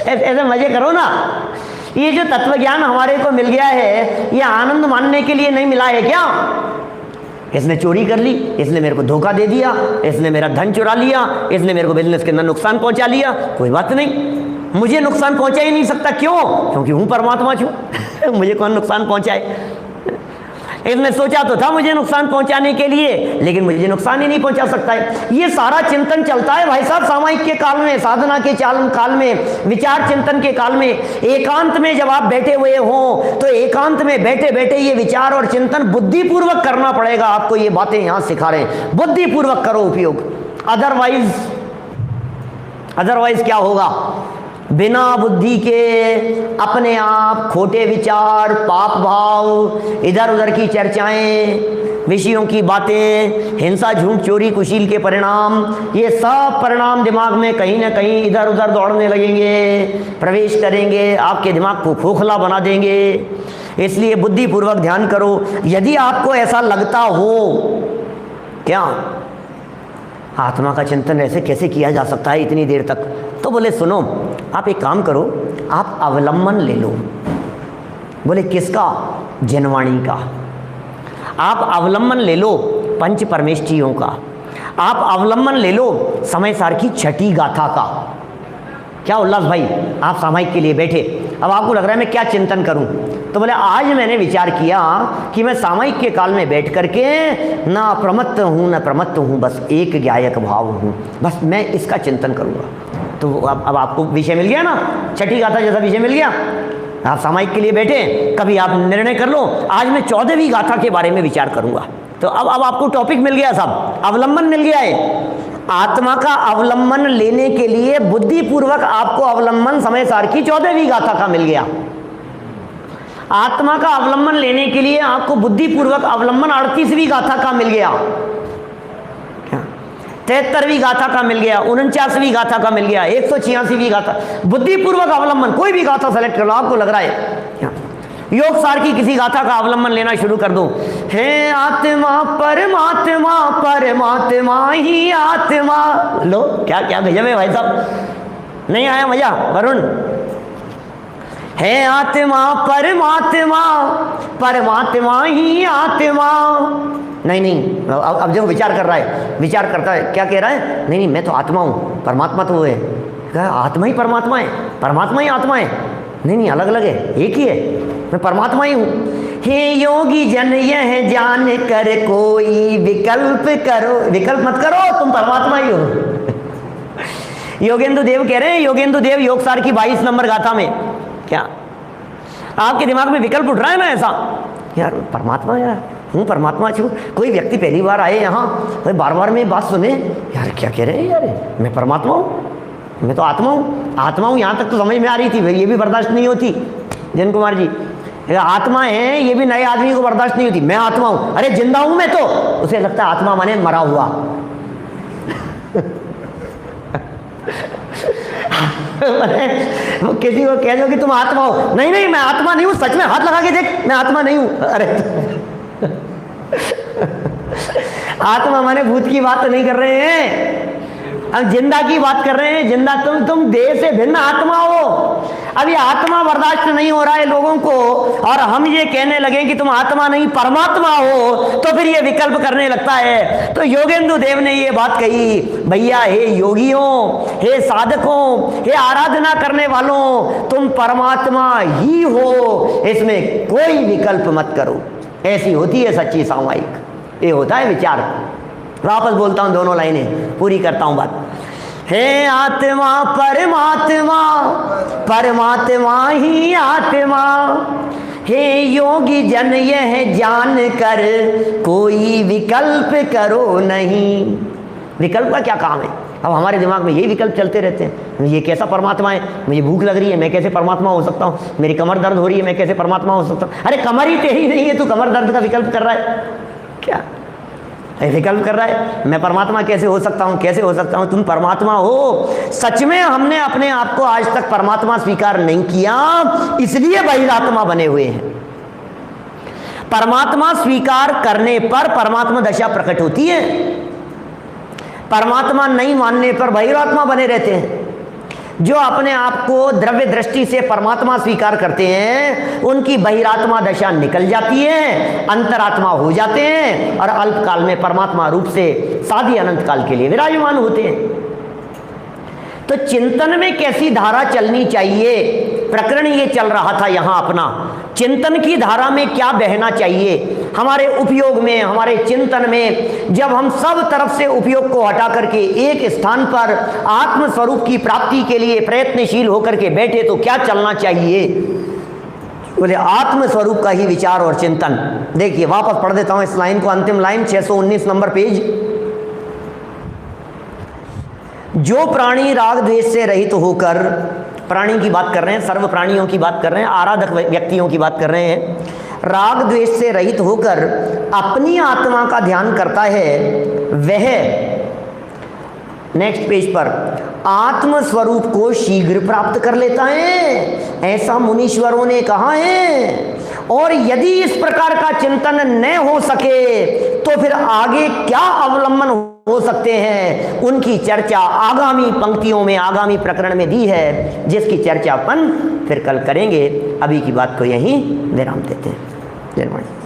ऐसे मजे करो ना, ये जो तत्व ज्ञान हमारे को मिल गया है, ये आनंद मानने के लिए नहीं मिला है क्या? इसने चोरी कर ली, इसने मेरे को धोखा दे दिया, इसने मेरा धन चुरा लिया, इसने मेरे को बिजनेस के अंदर नुकसान पहुंचा लिया, कोई बात नहीं, मुझे नुकसान पहुंचा ही नहीं सकता। क्यों? क्योंकि हूं परमात्मा छू मुझे कौन नुकसान पहुंचाए? इसने सोचा तो था मुझे नुकसान पहुंचाने के लिए, लेकिन मुझे नुकसान ही नहीं पहुंचा सकता है। ये सारा चिंतन चलता है भाई साहब सामायिक के काल में, साधना के काल में, विचार चिंतन के काल में। एकांत में जब आप बैठे हुए हो तो एकांत में बैठे बैठे ये विचार और चिंतन बुद्धिपूर्वक करना पड़ेगा आपको। ये बातें यहां सिखा रहे हैं, बुद्धिपूर्वक करो उपयोग, अदरवाइज क्या होगा? बिना बुद्धि के अपने आप खोटे विचार, पाप भाव, इधर उधर की चर्चाएं, विषयों की बातें, हिंसा, झूठ, चोरी, कुशील के परिणाम, ये सब परिणाम दिमाग में कहीं ना कहीं इधर उधर दौड़ने लगेंगे, प्रवेश करेंगे, आपके दिमाग को खोखला बना देंगे। इसलिए बुद्धिपूर्वक ध्यान करो। यदि आपको ऐसा लगता हो, क्या आत्मा का चिंतन ऐसे कैसे किया जा सकता है इतनी देर तक, तो बोले सुनो, आप एक काम करो, आप अवलंबन ले लो। बोले किसका? जनवाणी का। आप अवलंबन ले लो पंच परमेष्ठियों का। आप अवलंबन ले लो समय सार की छठी गाथा का। क्या उल्लास भाई, आप सामायिक के लिए बैठे, अब आपको लग रहा है मैं क्या चिंतन करूं, तो बोले आज मैंने विचार किया कि मैं सामायिक के काल में बैठ करके ना अप्रमत्त हूं ना प्रमत्त हूं, बस एक ज्ञायक भाव हूं, बस मैं इसका चिंतन करूंगा। तो अब आपको विषय मिल गया ना, छठी गाथा जैसा विषय मिल गया। आप सामायिक के लिए बैठे, कभी आप निर्णय कर लो आज मैं 14वीं गाथा के बारे में विचार करूंगा। तो अब आपको टॉपिक मिल गया, साहब अवलंबन मिल गया है। आत्मा का अवलंबन लेने के लिए बुद्धिपूर्वक आपको अवलंबन समय सार की 14वीं गाथा का मिल गया। आत्मा का अवलंबन लेने के लिए आपको बुद्धिपूर्वक अवलंबन 38वीं गाथा का मिल गया, 73वीं गाथा का मिल गया, 49वीं गाथा का मिल गया, 186वीं गाथा। बुद्धिपूर्वक अवलंबन कोई भी गाथा सेलेक्ट कर लो, आपको लग रहा है योग सार की किसी गाथा का अवलंबन लेना शुरू कर दो। हे आत्मा परमात्मा, परमात्मा ही आत्मा। लो क्या क्या गजब है भाई साहब, नहीं आया मजा वरुण? हे आत्मा परमात्मा, परमात्मा ही आत्मा। नहीं, अब जो विचार कर रहा है, विचार करता है, क्या कह रहा है? नहीं मैं तो आत्मा हूँ, परमात्मा तो वो है। क्या आत्मा ही परमात्मा है, परमात्मा ही आत्मा है? नहीं अलग अलग है, एक ही है, मैं परमात्मा ही हूँ। हे योगी जन यह जान कर कोई विकल्प करो, विकल्प मत करो, तुम परमात्मा ही हो। योगेंद्र देव कह रहे हैं, योगेंद्र देव योग सार की 22 नंबर गाथा में, क्या आपके दिमाग में विकल्प उठ रहा है ना ऐसा, यार परमात्मा, यार हूँ परमात्मा छू। कोई व्यक्ति पहली बार आए यहाँ, बार बार में बात सुने, यार क्या कह रहे हैं यार, मैं परमात्मा हूँ, मैं तो आत्मा हूँ, आत्मा हूँ। यहाँ तक तो समझ में आ रही थी, ये भी बर्दाश्त नहीं होती जन कुमार जी, आत्मा है ये भी नए आदमी को बर्दाश्त नहीं होती। मैं आत्मा हूँ, अरे जिंदा हूँ मैं तो, उसे लगता है आत्मा माने मरा हुआ। वो किसी को कह दो कि तुम आत्मा हो, नहीं मैं आत्मा नहीं हूँ, सच में हाथ लगा के देख, मैं आत्मा नहीं हूँ। अरे आत्मा माने भूत की बात तो नहीं कर रहे हैं, हम जिंदा की बात कर रहे हैं। जिंदा तुम देह से भिन्न आत्मा हो। अब ये आत्मा बर्दाश्त नहीं हो रहा है लोगों को, और हम ये कहने लगे कि तुम आत्मा नहीं परमात्मा हो, तो फिर ये विकल्प करने लगता है। तो योगेंद्र देव ने ये बात कही, भैया हे योगियों, हे साधकों, हे आराधना करने वालों, तुम परमात्मा ही हो, इसमें कोई विकल्प मत करो। ऐसी होती है सच्ची सामायिक, ये होता है विचार। वापस बोलता हूं, दोनों लाइनें पूरी करता हूं बात। हे आत्मा परमात्मा, परमात्मा ही आत्मा, हे योगी जन यह जान कर कोई विकल्प करो नहीं। विकल्प का क्या काम है? अब हमारे दिमाग में यही विकल्प चलते रहते हैं, ये कैसा परमात्मा है, मुझे भूख लग रही है, मैं कैसे परमात्मा हो सकता हूँ, मेरी कमर दर्द हो रही है, मैं कैसे परमात्मा हो सकता हूँ। अरे कमर ही तेरी नहीं है, तू कमर दर्द का विकल्प कर रहा है क्या? विकल्प कर रहा है, मैं परमात्मा कैसे हो सकता हूं, कैसे हो सकता हूं? तुम परमात्मा हो। सच में हमने अपने आप को आज तक परमात्मा स्वीकार नहीं किया, इसलिए बहिरात्मा बने हुए हैं। परमात्मा स्वीकार करने पर परमात्मा दशा प्रकट होती है, परमात्मा नहीं मानने पर बहिरात्मा बने रहते हैं। जो अपने आप को द्रव्य दृष्टि से परमात्मा स्वीकार करते हैं, उनकी बहिरात्मा दशा निकल जाती है, अंतरात्मा हो जाते हैं और अल्पकाल में परमात्मा रूप से साधी अनंत काल के लिए विराजमान होते हैं। तो चिंतन में कैसी धारा चलनी चाहिए, प्रकरण ये चल रहा था यहां अपना। चिंतन की धारा में क्या बहना चाहिए हमारे उपयोग में, हमारे चिंतन में। जब हम सब तरफ से उपयोग को हटा करके एक स्थान पर आत्म स्वरूप की प्राप्ति के लिए प्रयत्नशील होकर के बैठे तो क्या चलना चाहिए? बोले आत्म स्वरूप का ही विचार और चिंतन। देखिए वापस पढ़ देता हूं इस लाइन को, अंतिम लाइन 619 नंबर पेज। जो प्राणी राग द्वेष से रहित होकर, प्राणी की बात कर रहे हैं, सर्व प्राणियों की बात कर रहे हैं, आराधक व्यक्तियों की बात कर रहे हैं, राग द्वेष से रहित होकर अपनी आत्मा का ध्यान करता है, वह नेक्स्ट पेज पर आत्म स्वरूप को शीघ्र प्राप्त कर लेता है, ऐसा मुनीश्वरों ने कहा है। और यदि इस प्रकार का चिंतन न हो सके तो फिर आगे क्या अवलंबन हो सकते हैं, उनकी चर्चा आगामी पंक्तियों में, आगामी प्रकरण में दी है, जिसकी चर्चा अपन फिर कल करेंगे। अभी की बात को यहीं विराम देते हैं। जय माता।